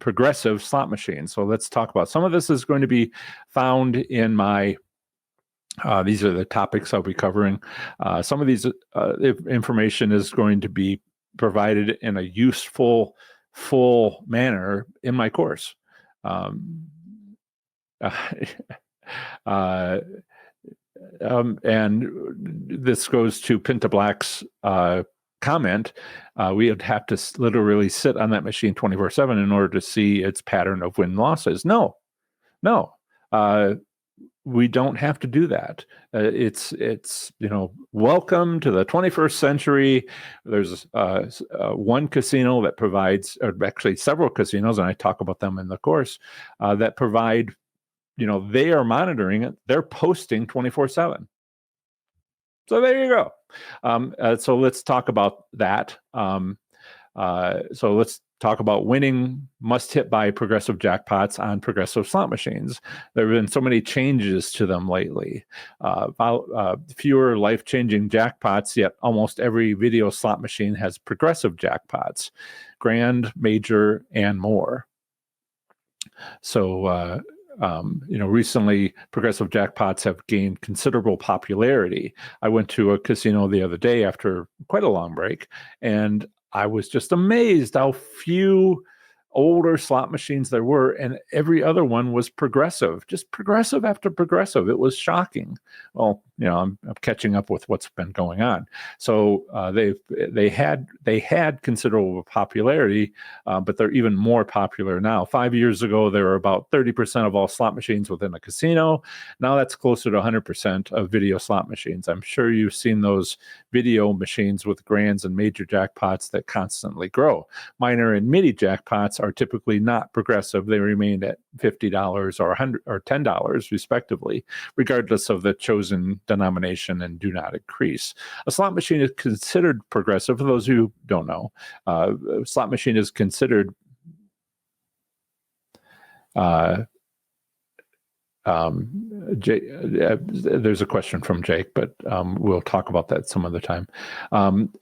Speaker 1: progressive slot machines. So let's talk about some of this is going to be found in my these are the topics I'll be covering. Some of these information is going to be provided in a useful, full manner in my course. And this goes to Pinta Black's comment. We would have to literally sit on that machine 24/7 in order to see its pattern of win losses. No. We don't have to do that. It's welcome to the 21st century. There's one casino that provides, or actually several casinos, and I talk about them in the course, that provide, they are monitoring it. They're posting 24/7. So there you go. So let's talk about that. So let's talk about winning must-hit by progressive jackpots on progressive slot machines. There have been so many changes to them lately. Fewer life-changing jackpots, yet almost every video slot machine has progressive jackpots, grand, major, and more. So, recently progressive jackpots have gained considerable popularity. I went to a casino the other day after quite a long break, and I was just amazed how few older slot machines there were, and every other one was progressive, just progressive after progressive. It was shocking. Well, I'm catching up with what's been going on. So they had considerable popularity, but they're even more popular now. 5 years ago, there were about 30% of all slot machines within a casino. Now that's closer to 100% of video slot machines. I'm sure you've seen those video machines with grands and major jackpots that constantly grow. Minor and mini jackpots are typically not progressive. They remain at $50 or $100 or $10 respectively, regardless of the chosen denomination, and do not increase. A slot machine is considered progressive. For those who don't know, a slot machine is considered there's a question from Jake, but we'll talk about that some other time.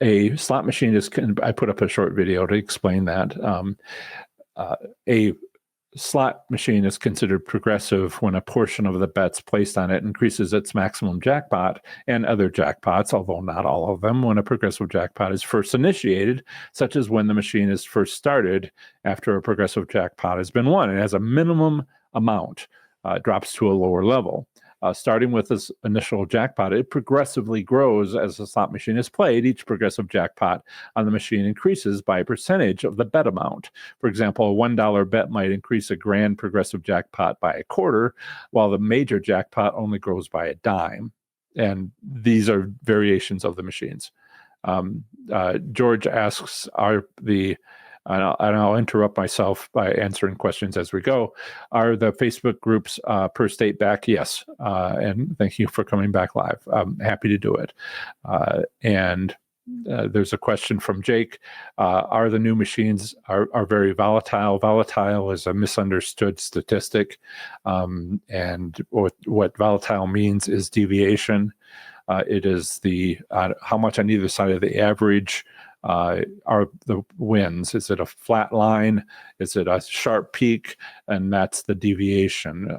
Speaker 1: A slot machine is, I put up a short video to explain that. A slot machine is considered progressive when a portion of the bets placed on it increases its maximum jackpot and other jackpots, although not all of them, when a progressive jackpot is first initiated, such as when the machine is first started after a progressive jackpot has been won. It has a minimum amount, drops to a lower level. starting with this initial jackpot, it progressively grows as the slot machine is played. Each progressive jackpot on the machine increases by a percentage of the bet amount. For example, a $1 bet might increase a grand progressive jackpot by a quarter, while the major jackpot only grows by a dime. And these are variations of the machines. George asks, and I'll interrupt myself by answering questions as we go. Are the Facebook groups per state back? Yes. And thank you for coming back live. I'm happy to do it. And there's a question from Jake. Are the new machines are very volatile? Volatile is a misunderstood statistic. And what volatile means is deviation. It is how much on either side of the average are the wins. Is it a flat line? Is it a sharp peak? And that's the deviation.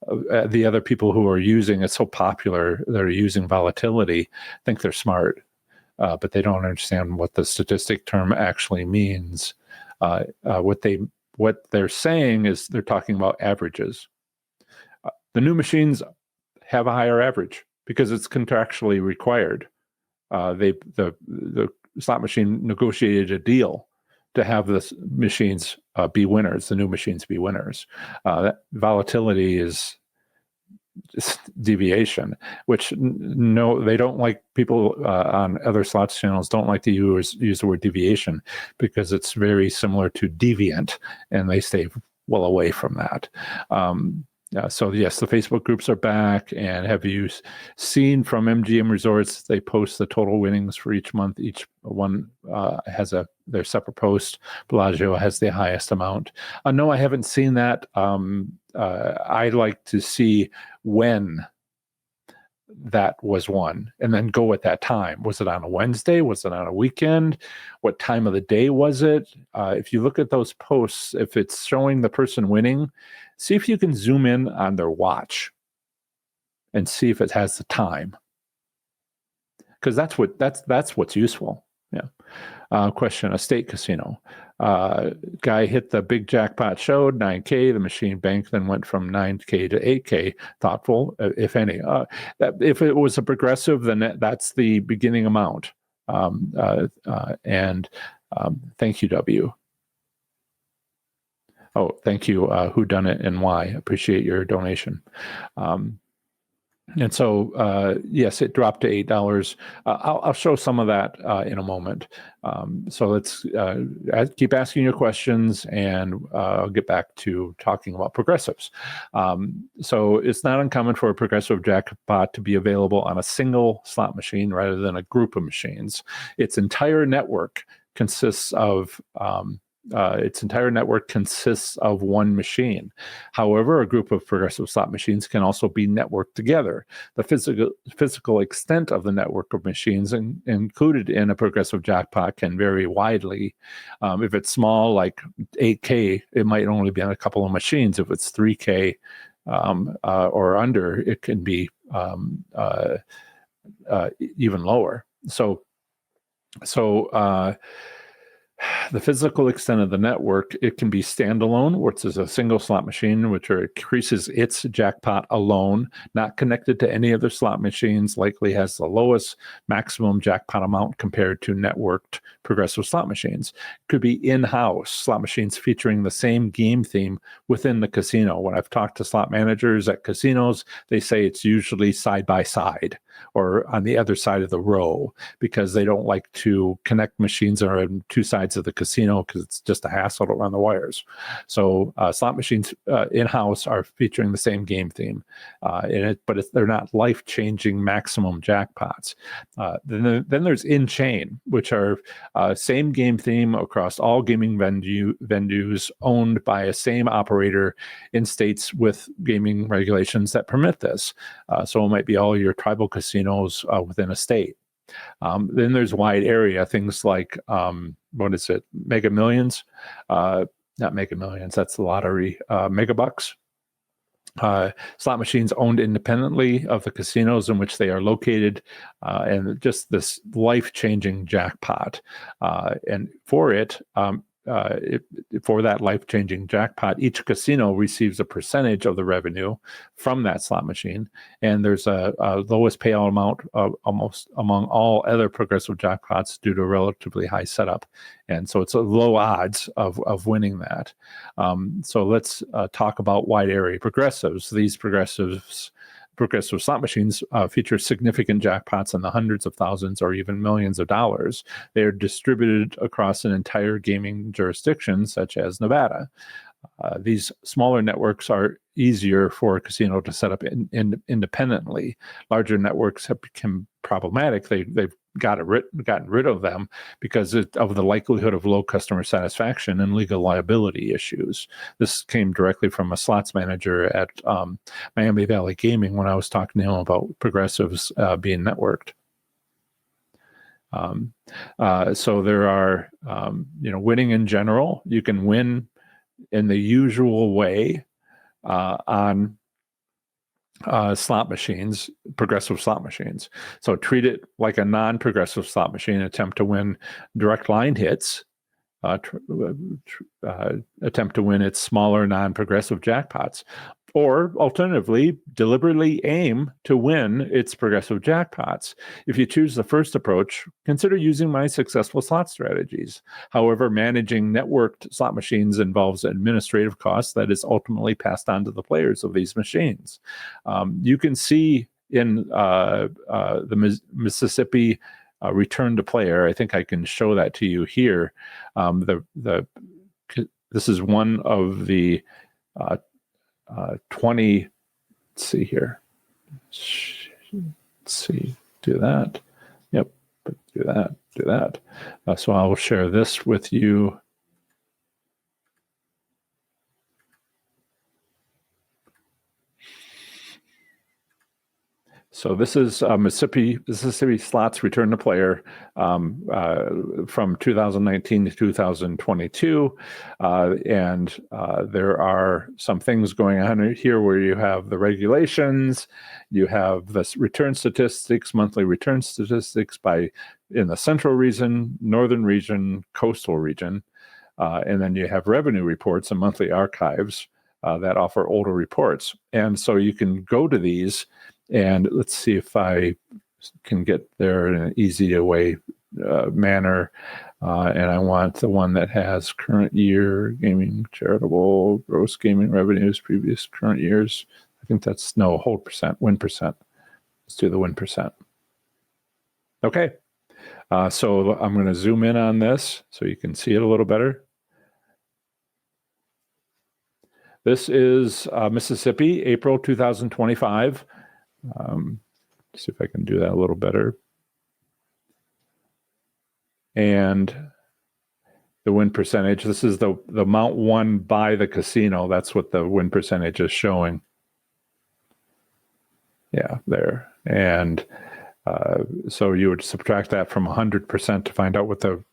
Speaker 1: The other people who are using it so popular, that are using volatility, think they're smart, but they don't understand what the statistic term actually means. What they're saying is they're talking about averages. The new machines have a higher average because it's contractually required. The slot machine negotiated a deal to have the machines be winners, the new machines be winners. That volatility is just deviation, which they don't like. People on other slots channels don't like to use the word deviation because it's very similar to deviant, and they stay well away from that. So yes, the Facebook groups are back. And have you seen from MGM Resorts? They post the total winnings for each month. Each one has their separate post. Bellagio has the highest amount. No, I haven't seen that. I'd like to see when that was won and then go at that time. Was it on a Wednesday? Was it on a weekend? What time of the day was it? If you look at those posts, if it's showing the person winning, see if you can zoom in on their watch and see if it has the time, because that's what's useful. Yeah. Question: a state casino. Guy hit the big jackpot, showed 9K. The machine bank then went from 9K to 8K. Thoughtful, if any. If it was a progressive, then that's the beginning amount. Thank you, W. Oh, thank you. Who done it and why? Appreciate your donation. And so, yes, it dropped to $8. I'll show some of that in a moment. So let's keep asking your questions, and I'll get back to talking about progressives. So it's not uncommon for a progressive jackpot to be available on a single slot machine rather than a group of machines. Its entire network consists of one machine. However, a group of progressive slot machines can also be networked together. The physical extent of the network of machines included in a progressive jackpot can vary widely. If it's small, like 8K, it might only be on a couple of machines. If it's 3K or under, it can be even lower. So the physical extent of the network, it can be standalone, which is a single slot machine, which increases its jackpot alone, not connected to any other slot machines, likely has the lowest maximum jackpot amount compared to networked progressive slot machines. It could be in-house slot machines featuring the same game theme within the casino. When I've talked to slot managers at casinos, they say it's usually side by side or on the other side of the row, because they don't like to connect machines that are on two sides of the casino because it's just a hassle to run the wires. So slot machines in-house are featuring the same game theme, but they're not life-changing maximum jackpots. Then there's in-chain, which are same game theme across all gaming venues owned by a same operator in states with gaming regulations that permit this. So it might be all your tribal casinos within a state. Then there's wide area, things like, Mega Millions? Not Mega Millions, that's the lottery. Mega Bucks. Slot machines owned independently of the casinos in which they are located, and just this life-changing jackpot. And for it, for that life-changing jackpot, each casino receives a percentage of the revenue from that slot machine, and there's a lowest payout amount almost among all other progressive jackpots due to relatively high setup, and so it's a low odds of winning that. So let's talk about wide area progressives. These progressive slot machines feature significant jackpots in the hundreds of thousands or even millions of dollars. They are distributed across an entire gaming jurisdiction, such as Nevada. These smaller networks are easier for a casino to set up independently. Larger networks have become problematic. They've gotten rid of them because of the likelihood of low customer satisfaction and legal liability issues. This came directly from a slots manager at Miami Valley Gaming when I was talking to him about progressives being networked. So there are, winning in general. You can win in the usual way on slot machines, progressive slot machines. So treat it like a non-progressive slot machine. Attempt to win direct line hits. Attempt to win its smaller non-progressive jackpots. Or alternatively, deliberately aim to win its progressive jackpots. If you choose the first approach, consider using my successful slot strategies. However, managing networked slot machines involves administrative costs that is ultimately passed on to the players of these machines. You can see in the Mississippi return to player, I think I can show that to you here. This is one of the 20, let's see here. Let's see, do that. Yep, do that. So I will share this with you. So this is Mississippi Slots Return to Player from 2019 to 2022. And there are some things going on here where you have the regulations, you have the return statistics, monthly return statistics in the central region, northern region, coastal region. And then you have revenue reports and monthly archives that offer older reports. And so you can go to these. And let's see if I can get there in an easy way manner. And I want the one that has current year gaming charitable gross gaming revenues, previous current years. I think that's hold percent, win percent. Let's do the win percent. Okay. So I'm going to zoom in on this so you can see it a little better. This is Mississippi, April 2025. See if I can do that a little better. And the win percentage, this is the amount won by the casino. That's what the win percentage is showing. Yeah, there. And so you would subtract that from 100% to find out what the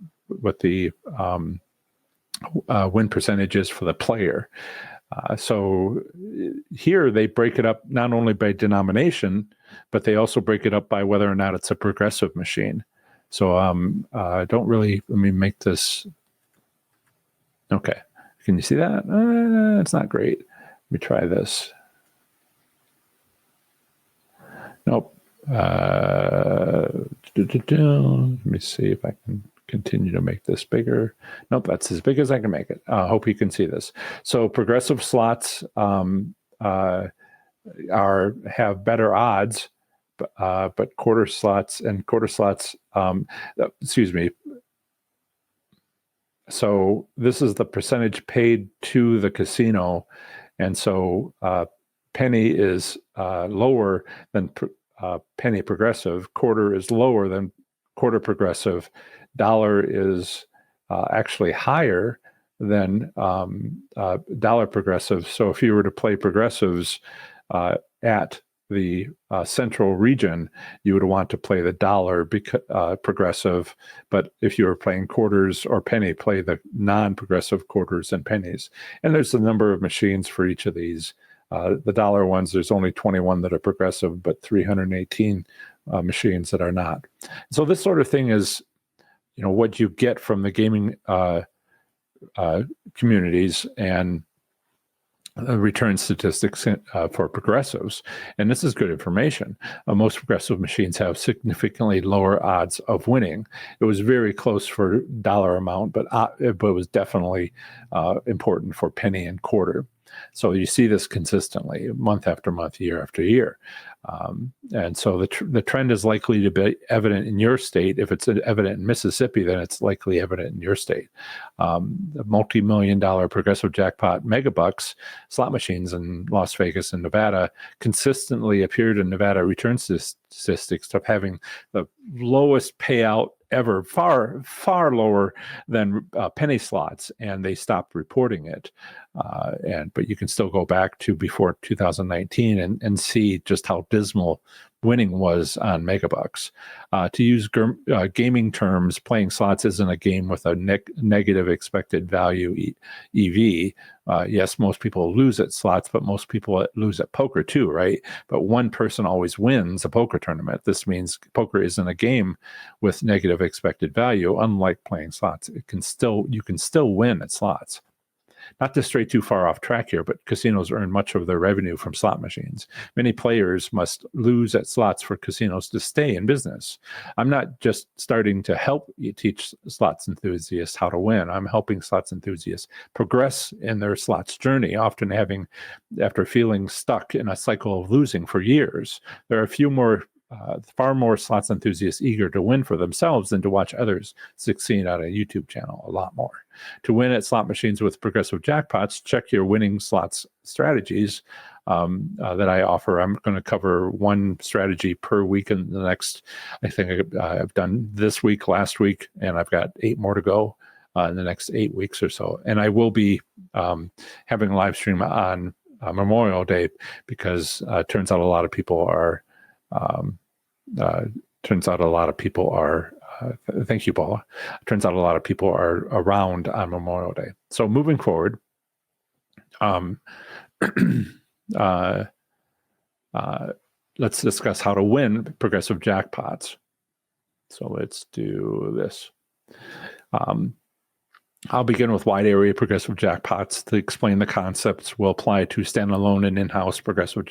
Speaker 1: win percentage is for the player. So here they break it up not only by denomination, but they also break it up by whether or not it's a progressive machine. So let me make this. Okay. Can you see that? It's not great. Let me try this. Nope. Let me see if I can continue to make this bigger. Nope, that's as big as I can make it. Hope you can see this. So progressive slots have better odds, but quarter slots. So this is the percentage paid to the casino, and so penny is lower than penny progressive. Quarter is lower than quarter progressive. Dollar is actually higher than dollar progressive. So if you were to play progressives at the central region, you would want to play the dollar progressive. But if you were playing quarters or penny, play the non-progressive quarters and pennies. And there's a number of machines for each of these. The dollar ones, there's only 21 that are progressive, but 318 machines that are not. So this sort of thing is, what you get from the gaming communities and return statistics for progressives. And this is good information. Most progressive machines have significantly lower odds of winning. It was very close for dollar amount, but it was definitely important for penny and quarter. So you see this consistently month after month, year after year. And so the trend is likely to be evident in your state. If it's evident in Mississippi, then it's likely evident in your state. The multi-million-dollar progressive jackpot megabucks slot machines in Las Vegas and Nevada consistently appeared in Nevada return statistics of having the lowest payout ever, far, far lower than penny slots, and they stopped reporting it. But you can still go back to before 2019 and see just how dismal winning was on megabucks. To use gaming terms, playing slots isn't a game with a negative expected value EV. Yes, most people lose at slots, but most people lose at poker too, right? But one person always wins a poker tournament. This means poker isn't a game with negative expected value, unlike playing slots. You can still win at slots. Not to stray too far off track here, but casinos earn much of their revenue from slot machines. Many players must lose at slots for casinos to stay in business. I'm not just starting to help you teach slots enthusiasts how to win. I'm helping slots enthusiasts progress in their slots journey, often after feeling stuck in a cycle of losing for years. There are far more slots enthusiasts eager to win for themselves than to watch others succeed on a YouTube channel, a lot more. To win at slot machines with progressive jackpots, check your winning slots strategies that I offer. I'm going to cover one strategy per week in the next, I think I've done this week, last week, and I've got 8 more to go in the next 8 weeks or so. And I will be having a live stream on Memorial Day because it turns out a lot of people are thank you, Paula. Turns out a lot of people are around on Memorial Day. So moving forward, let's discuss how to win progressive jackpots. So let's do this. I'll begin with wide area progressive jackpots to explain the concepts will apply to standalone and in-house progressive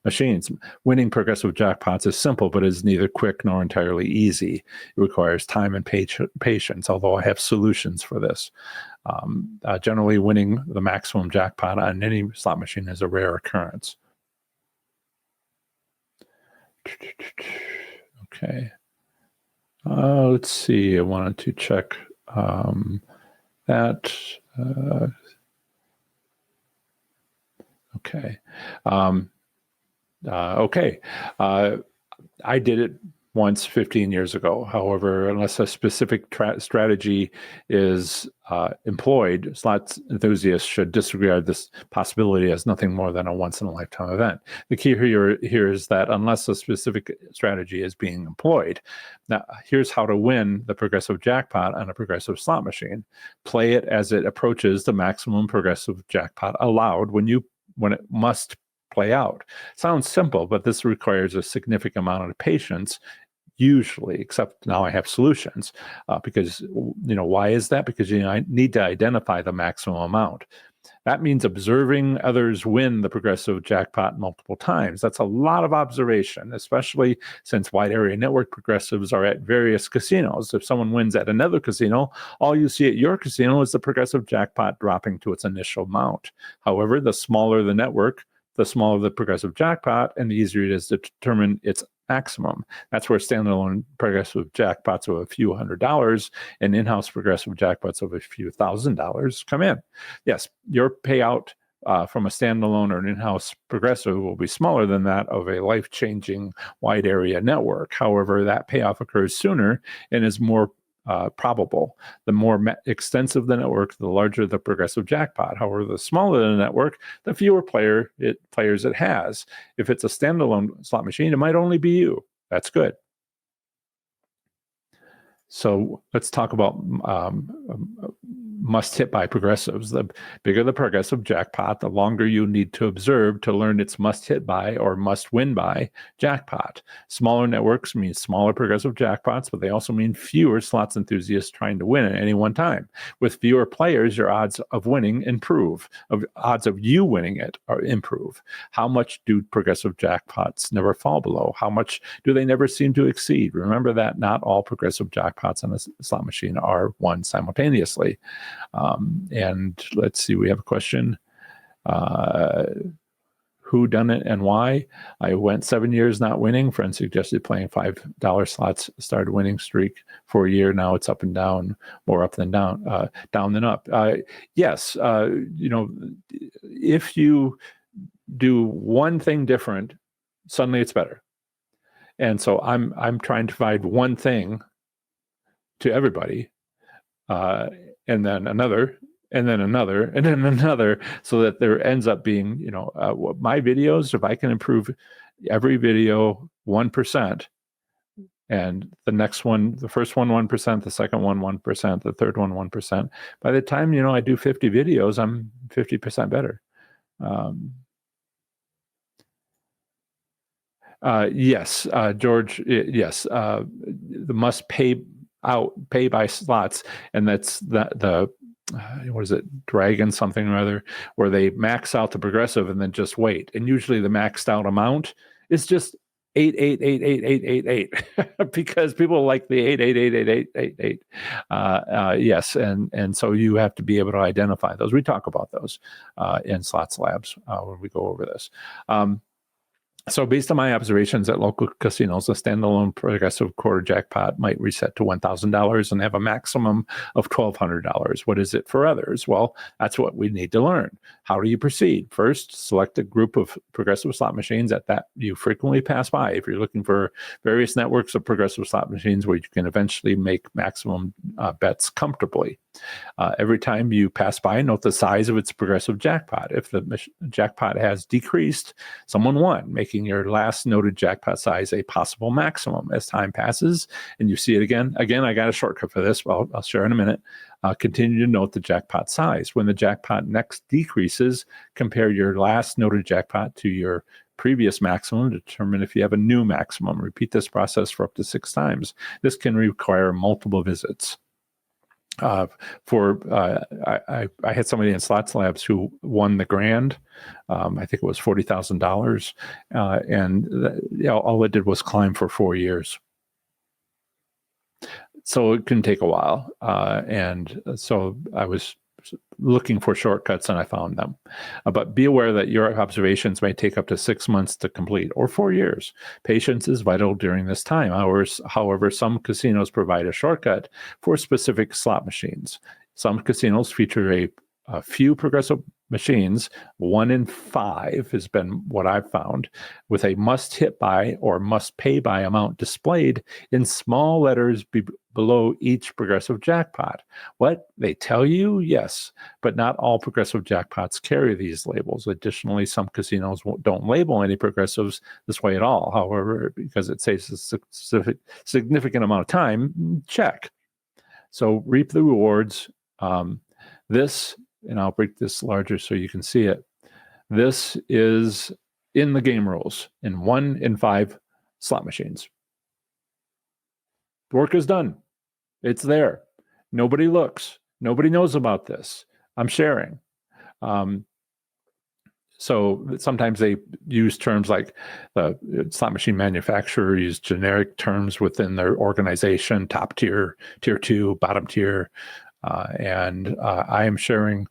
Speaker 1: machines. Winning progressive jackpots is simple, but is neither quick nor entirely easy. It requires time and patience, although I have solutions for this. Generally, winning the maximum jackpot on any slot machine is a rare occurrence. Okay. Let's see. I wanted to check that. Okay. Okay. I did it once 15 years ago. However, unless a specific strategy is employed, slots enthusiasts should disregard this possibility as nothing more than a once-in-a-lifetime event. The key here is that unless a specific strategy is being employed, now here's how to win the progressive jackpot on a progressive slot machine. Play it as it approaches the maximum progressive jackpot allowed when it must play out. Sounds simple, but this requires a significant amount of patience, usually, except now I have solutions. Because, why is that? Because I need to identify the maximum amount. That means observing others win the progressive jackpot multiple times. That's a lot of observation, especially since wide area network progressives are at various casinos. If someone wins at another casino, all you see at your casino is the progressive jackpot dropping to its initial amount. However, the smaller the network, the smaller the progressive jackpot, and the easier it is to determine its maximum. That's where standalone progressive jackpots of a few $100s and in-house progressive jackpots of a few $1,000s come in. Yes, your payout from a standalone or an in-house progressive will be smaller than that of a life-changing wide area network. However, that payoff occurs sooner and is more probable. The more extensive the network, the larger the progressive jackpot. However, the smaller the network, the fewer players it has. If it's a standalone slot machine, it might only be you. That's good. So let's talk about must hit by progressives. The bigger the progressive jackpot, the longer you need to observe to learn its must hit by or must win by jackpot. Smaller networks mean smaller progressive jackpots, but they also mean fewer slots enthusiasts trying to win at any one time. With fewer players, your odds of winning improve. Odds of you winning it are improve. How much do progressive jackpots never fall below? How much do they never seem to exceed? Remember that not all progressive jackpots on a slot machine are won simultaneously. And let's see, we have a question. Who done it and why? I went 7 years not winning. Friends suggested playing $5 slots, started winning streak for a year. Now it's up and down, more up than down, down than up. Yes, if you do one thing different, suddenly it's better. And so I'm trying to find one thing to everybody, and then another, and then another, and then another, so that there ends up being, my videos, if I can improve every video 1%, and the next one, the first one 1%, the second one 1%, the third one 1%, by the time, I do 50 videos, I'm 50% better. Yes, George, yes, the must pay by slots, and that's the what is it, Dragon something or other, where they max out the progressive and then just wait. And usually the maxed out amount is just 8 because people like the 8. Yes, and so you have to be able to identify those. We talk about those in Slots Labs when we go over this. So based on my observations at local casinos, a standalone progressive quarter jackpot might reset to $1,000 and have a maximum of $1,200. What is it for others? Well, that's what we need to learn. How do you proceed? First, select a group of progressive slot machines that you frequently pass by. If you're looking for various networks of progressive slot machines where you can eventually make maximum bets comfortably. Every time you pass by, note the size of its progressive jackpot. If the jackpot has decreased, someone won, making your last noted jackpot size a possible maximum. As time passes and you see it again, I got a shortcut for this. Well, I'll share in a minute. Continue to note the jackpot size. When the jackpot next decreases, compare your last noted jackpot to your previous maximum to determine if you have a new maximum. Repeat this process for up to 6 times. This can require multiple visits. I had somebody in Slots Labs who won the grand. I think it was $40,000, and all it did was climb for 4 years. So it can take a while, and so I was looking for shortcuts and I found them. But be aware that your observations may take up to 6 months to complete or 4 years. Patience is vital during this time. However, some casinos provide a shortcut for specific slot machines. Some casinos feature a few progressive machines. 1 in 5 has been what I've found, with a must hit by or must pay by amount displayed in small letters below each progressive jackpot. What they tell you? Yes, but not all progressive jackpots carry these labels. Additionally, some casinos don't label any progressives this way at all. However, because it saves a significant amount of time, check. So reap the rewards. This, and I'll break this larger so you can see it. This is in the game rules in 1 in 5 slot machines. The work is done. It's there. Nobody looks. Nobody knows about this. I'm sharing. So sometimes they use terms like the slot machine manufacturer use generic terms within their organization, top tier, tier 2, bottom tier. And I am sharing.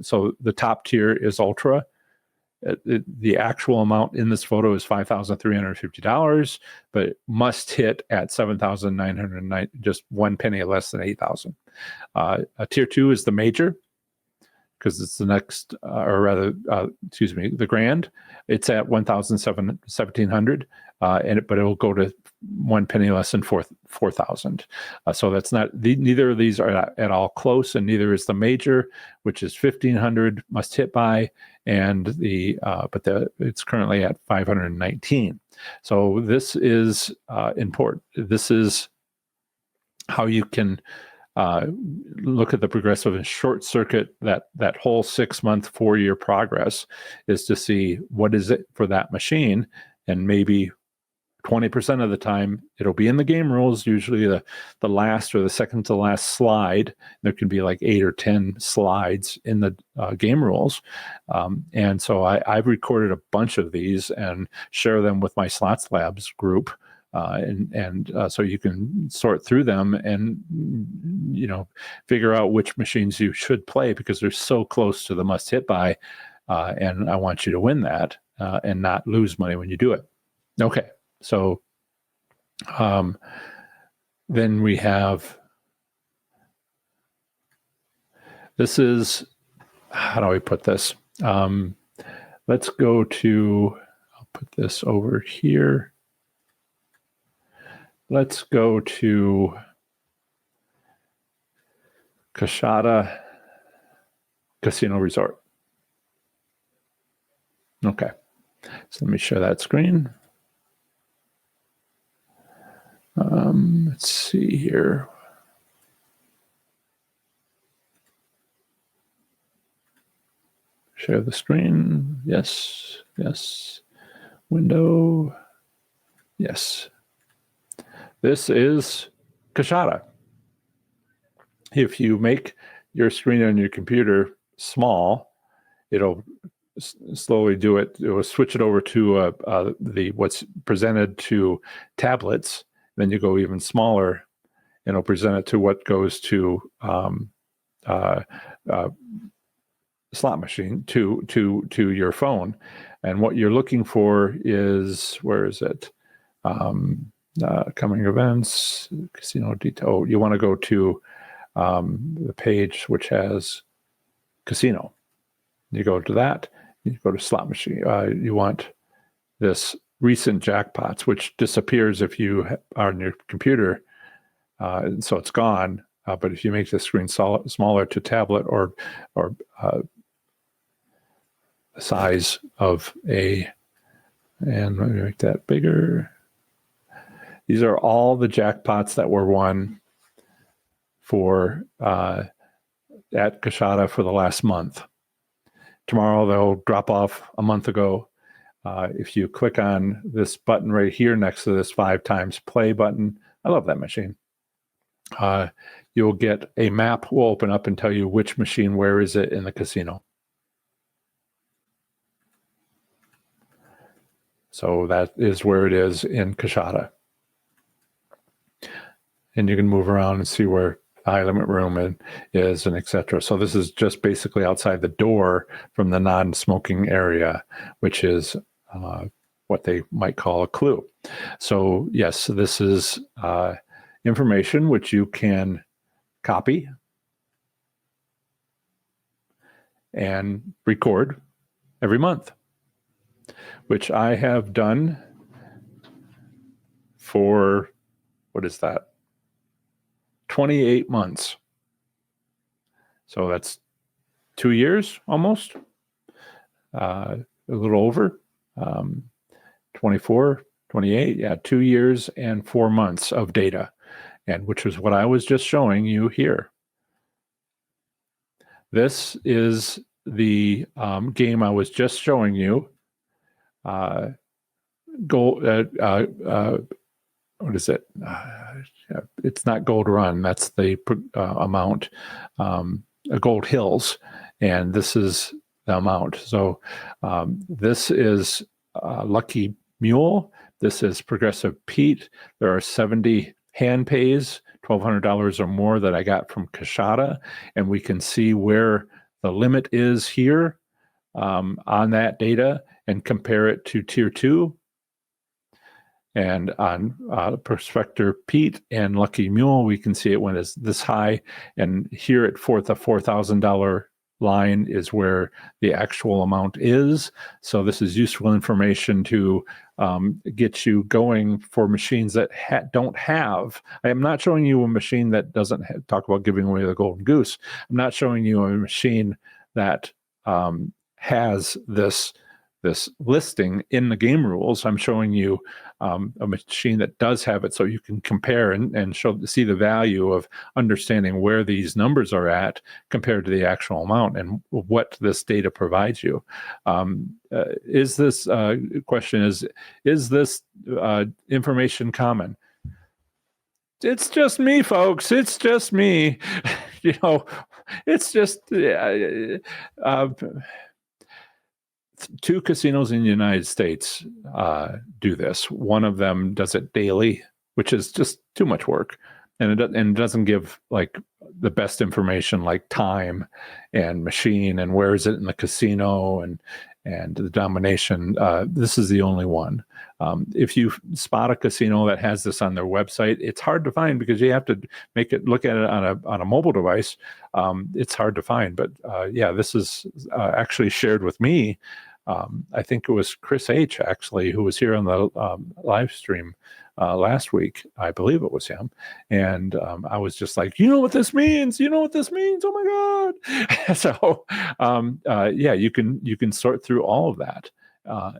Speaker 1: So the top tier is Ultra. The actual amount in this photo is $5,350, but it must hit at $7,909, just 1 penny less than $8,000. A tier 2 is the major, because it's the next, the grand. It's at $1,700, but it will go to 1 penny less than 4,000. So that's not neither of these are at all close, and neither is the major, which is 1,500 must hit by, and it's currently at 519. So this is important. This is how you can look at the progressive and short circuit that whole 6 month, 4 year progress is to see what is it for that machine, and maybe 20% of the time it'll be in the game rules, usually the last or the second to last slide. There can be like 8 or 10 slides in the game rules. And so I've recorded a bunch of these and share them with my Slots Labs group. So you can sort through them and, figure out which machines you should play, because they're so close to the must hit by. And I want you to win that and not lose money when you do it. Okay. So then we have, this is, how do I put this? Let's go to, I'll put this over here. Let's go to Kashada Casino Resort. Okay. So let me share that screen. Let's see here. Share the screen. Yes. Yes. Window. Yes. This is Kashada. If you make your screen on your computer small, it'll slowly do it. It will switch it over to what's presented to tablets. Then you go even smaller, and it'll present it to what goes to slot machine to your phone. And what you're looking for is, where is it? Coming events, casino detail. Oh, you want to go to the page which has casino. You go to that. You go to slot machine. You want this recent jackpots, which disappears if you are on your computer, so it's gone. But if you make the screen smaller to tablet or the size of and let me make that bigger. These are all the jackpots that were won for at Kashada for the last month. Tomorrow they'll drop off a month ago. If you click on this button right here next to this 5 times play button, I love that machine. You'll get a map will open up and tell you which machine, where is it in the casino. So that is where it is in Kashada. And you can move around and see where the high limit room is and etc. So this is just basically outside the door from the non-smoking area, which is what they might call a clue. So yes, this is information which you can copy and record every month, which I have done for, what is that? 28 months. So that's 2 years almost, a little over. 24, 28, 2 years and 4 months of data, and which is what I was just showing you here. This is the game I was just showing you. What is it? It's not Gold Run. That's the amount. Gold Hills, and this is the amount. So this is Lucky Mule. This is Progressive Pete. There are 70 hand pays, $1,200 or more that I got from Kashada, and we can see where the limit is here on that data and compare it to Tier 2. And on Prospector Pete and Lucky Mule, we can see it when it's this high. And here at the $4,000 line is where the actual amount is. So this is useful information to get you going for machines that don't have. I am not showing you a machine that doesn't talk about giving away the golden goose. I'm not showing you a machine that has this this listing in the game rules. I'm showing you a machine that does have it, so you can compare and see the value of understanding where these numbers are at compared to the actual amount and what this data provides you. Is this question is this information common? It's just me, folks. It's just me. It's just two casinos in the United States do this. One of them does it daily, which is just too much work, and it doesn't give like the best information like time and machine and where is it in the casino and the domination. This is the only one. If you spot a casino that has this on their website, it's hard to find because you have to look at it on a mobile device. It's hard to find, but this is actually shared with me. I think it was Chris H. actually who was here on the live stream last week. I believe it was him, and I was just like, you know what this means? You know what this means? Oh my God! So you can sort through all of that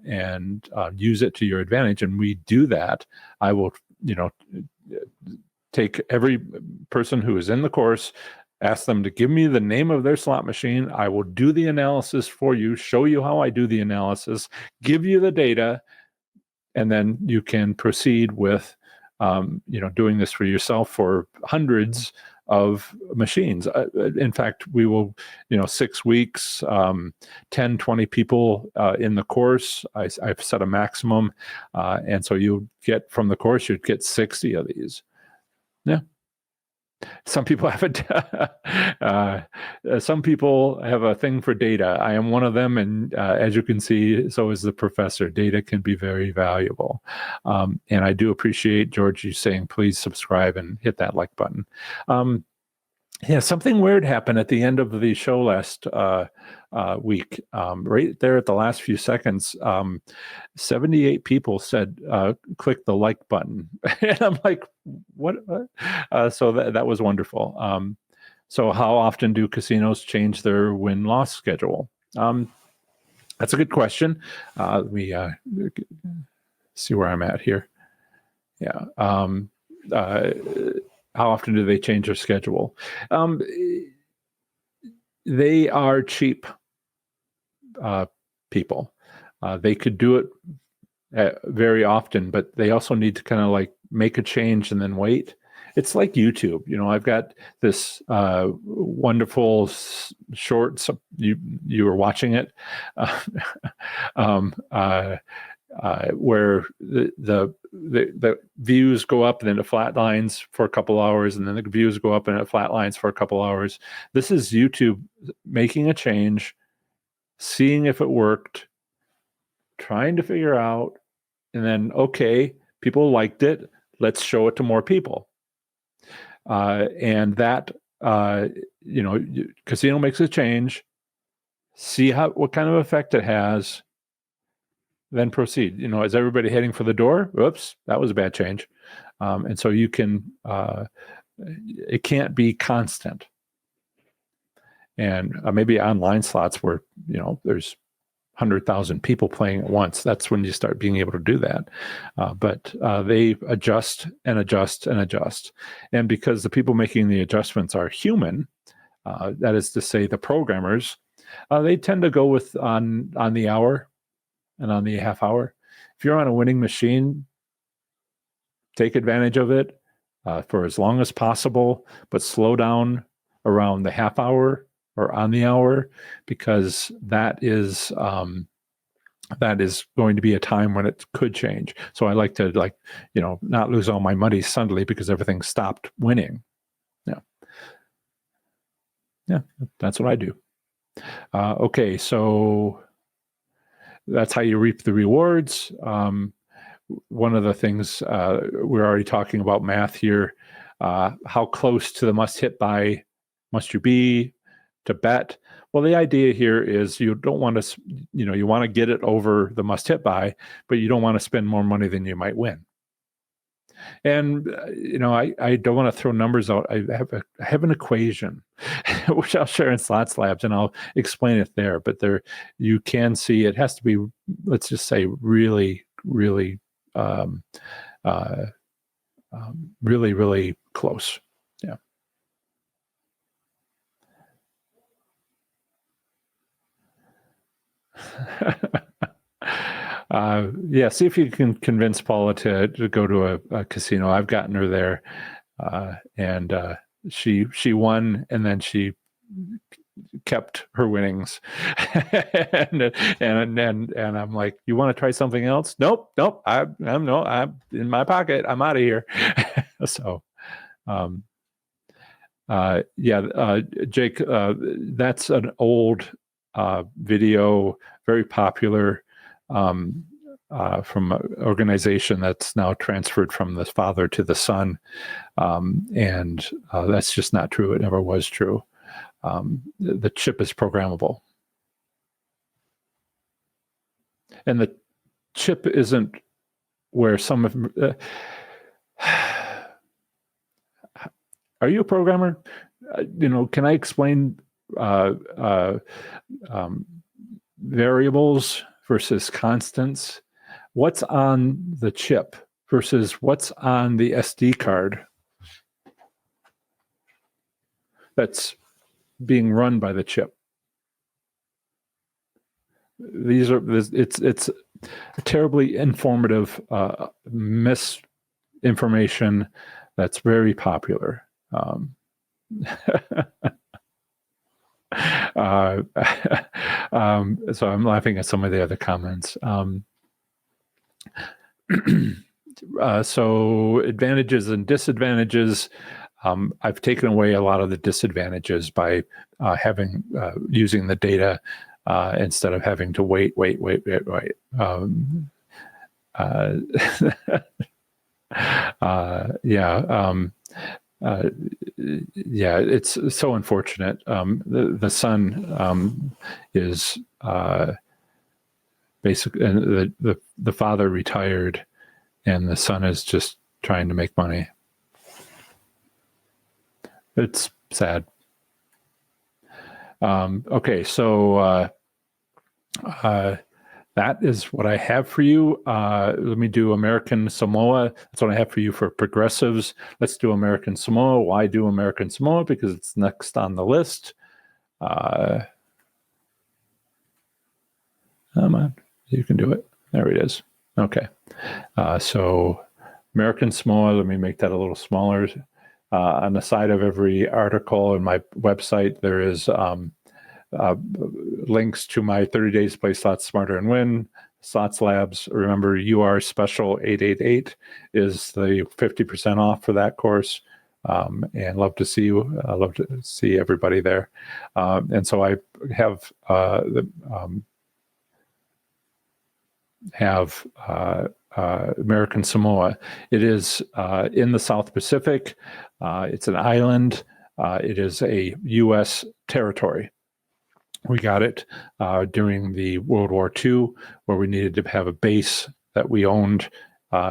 Speaker 1: and use it to your advantage, and we do that. I will take every person who is in the course, ask them to give me the name of their slot machine. I will do the analysis for you, show you how I do the analysis, give you the data, and then you can proceed with, doing this for yourself for hundreds of machines. In fact, we will, 6 weeks, 10, 20 people in the course. I've set a maximum. And so you get from the course, you'd get 60 of these. Yeah. Some people have some people have a thing for data. I am one of them, and as you can see, so is the professor. Data can be very valuable, and I do appreciate George you saying please subscribe and hit that like button. Something weird happened at the end of the show last week. Right there at the last few seconds, 78 people said, click the like button. And I'm like, what? So that was wonderful. So how often do casinos change their win-loss schedule? That's a good question. Let me see where I'm at here. Yeah. How often do they change their schedule? They are cheap people. They could do it very often, but they also need to kind of like make a change and then wait. It's like YouTube. I've got this wonderful shorts. You were watching it, where the views go up and then it flatlines for a couple hours, and then the views go up and it flatlines for a couple hours. This is YouTube making a change, seeing if it worked, trying to figure out, and then, okay, people liked it. Let's show it to more people. And that, casino makes a change, see what kind of effect it has, then proceed. Is everybody heading for the door? Oops, that was a bad change. And so you can, it can't be constant. And maybe online slots where, there's 100,000 people playing at once. That's when you start being able to do that. But they adjust and adjust and adjust. And because the people making the adjustments are human, that is to say the programmers, they tend to go with on the hour and on the half hour. If you're on a winning machine, take advantage of it for as long as possible, but slow down around the half hour or on the hour, because that is going to be a time when it could change. So I like to not lose all my money suddenly because everything stopped winning. Yeah, that's what I do. Okay, so that's how you reap the rewards. One of the things we're already talking about math here. How close to the must hit by must you be to bet? Well, the idea here is you don't want to, you want to get it over the must hit by, but you don't want to spend more money than you might win. And I don't want to throw numbers out. I have an equation. which I'll share in Slots Labs, and I'll explain it there. But there, you can see it has to be, let's just say, really, really, really, really close. Yeah. Yeah, see if you can convince Paula to go to a casino. I've gotten her there, and she won, and then she kept her winnings. and I'm like, you want to try something else? Nope. I'm in my pocket. I'm out of here. So, Jake, that's an old video, very popular, from an organization that's now transferred from the father to the son. And that's just not true. It never was true. The chip is programmable. And the chip isn't where some of... are you a programmer? Can I explain variables versus constants? What's on the chip versus what's on the SD card that's being run by the chip? It's terribly informative misinformation that's very popular. So I'm laughing at some of the other comments. So advantages and disadvantages. I've taken away a lot of the disadvantages by using the data instead of having to wait. It's so unfortunate. The son is basically, and the father retired, and the son is just trying to make money. It's sad. Okay, so that is what I have for you. Let me do American Samoa. That's what I have for you for progressives. Let's do American Samoa. Why do American Samoa? Because it's next on the list. Come on, you can do it. There it is. Okay. So American Samoa, let me make that a little smaller. On the side of every article in my website, there is links to my 30 days to play slots smarter and win. Slots Labs. Remember, UR Special 888 is the 50% off for that course. And love to see you. Love to see everybody there. And so I have American Samoa. It is in the South Pacific. It's an island. It is a U.S. territory. We got it during the World War II, where we needed to have a base that we owned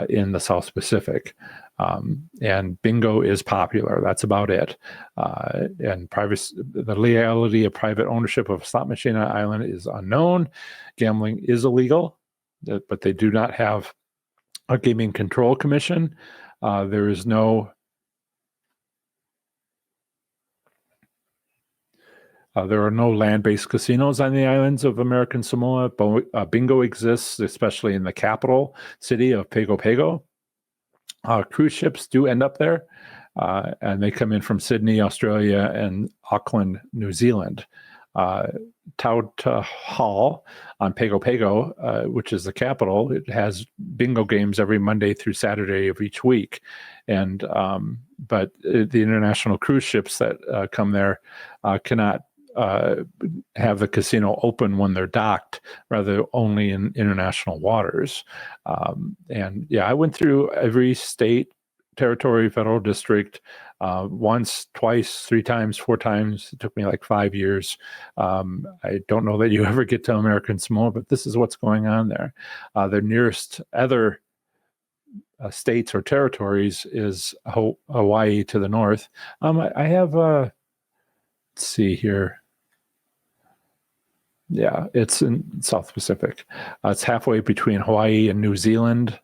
Speaker 1: in the South Pacific. And bingo is popular. That's about it. And the legality of private ownership of a slot machine on an island is unknown. Gambling is illegal, but they do not have a gaming control commission. There is no... there are no land-based casinos on the islands of American Samoa. Bingo exists, especially in the capital city of Pago Pago. Cruise ships do end up there, and they come in from Sydney, Australia, and Auckland, New Zealand. Tauta Hall on Pago Pago, which is the capital, it has bingo games every Monday through Saturday of each week. And but the international cruise ships that come there cannot have the casino open when they're docked, rather only in international waters. And yeah, I went through every state, territory, federal district, once, twice, 3 times, 4 times. It took me like 5 years. I don't know that you ever get to American Samoa, but this is what's going on there. The nearest other states or territories is Hawaii to the north. I have let's see here. Yeah, it's in South Pacific. It's halfway between Hawaii and New Zealand.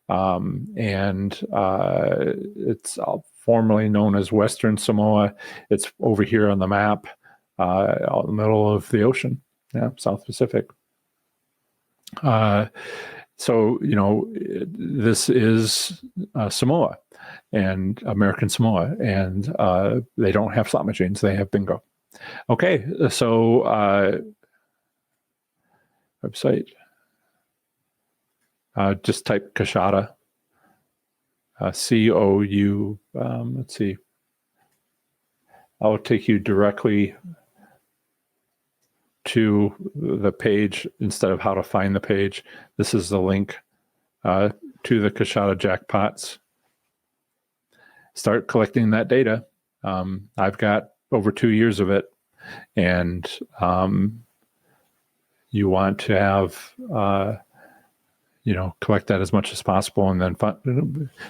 Speaker 1: And it's formerly known as Western Samoa. It's over here on the map, out in the middle of the ocean. Yeah, South Pacific. So, this is Samoa and American Samoa, and they don't have slot machines. They have bingo. Okay, so website. Just type Kashada. COU. Let's see. I'll take you directly to the page instead of how to find the page. This is the link to the Kashada jackpots. Start collecting that data. I've got over 2 years of it, and you want to have collect that as much as possible, and then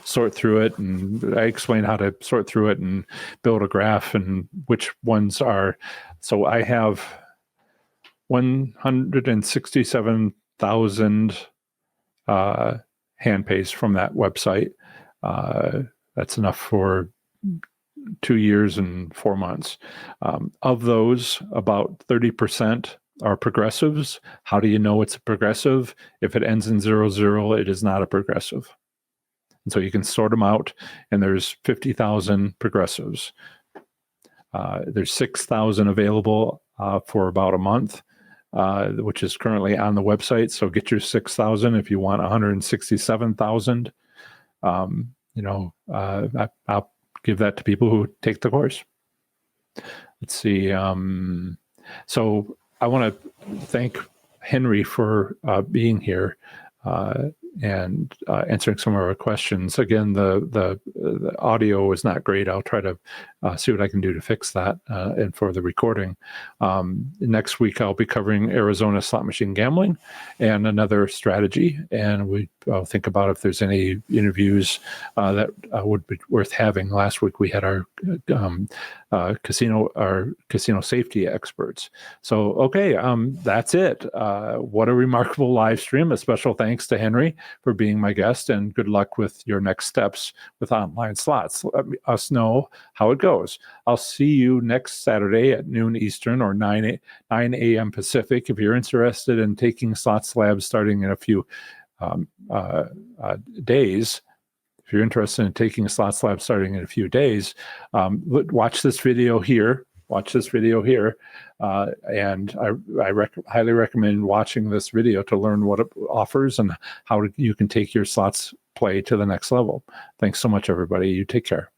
Speaker 1: sort through it. And I explain how to sort through it and build a graph and which ones are. So I have 167,000 hand pays from that website. That's enough for 2 years and 4 months. Of those, about 30% are progressives. How do you know it's a progressive? If it ends in 00, it is not a progressive. And so you can sort them out, and there's 50,000 progressives. There's 6,000 available for about a month, which is currently on the website. So get your 6,000 if you want 167,000. I'll give that to people who take the course. Let's see. So I want to thank Henry for being here and answering some of our questions. Again, the audio is not great. I'll try to see what I can do to fix that and for the recording. Next week, I'll be covering Arizona slot machine gambling and another strategy. And I'll think about if there's any interviews that would be worth having. Last week, we had our casino safety experts. So, okay, that's it. What a remarkable live stream. A special thanks to Henry for being my guest, and good luck with your next steps with online slots. Let us know how it goes. I'll see you next Saturday at noon Eastern or 9 a.m. Pacific. If you're interested in taking slots labs starting in a few days, if you're interested in taking a slots lab starting in a few days, watch this video here. And I highly recommend watching this video to learn what it offers and how you can take your slots play to the next level. Thanks so much, everybody. You take care.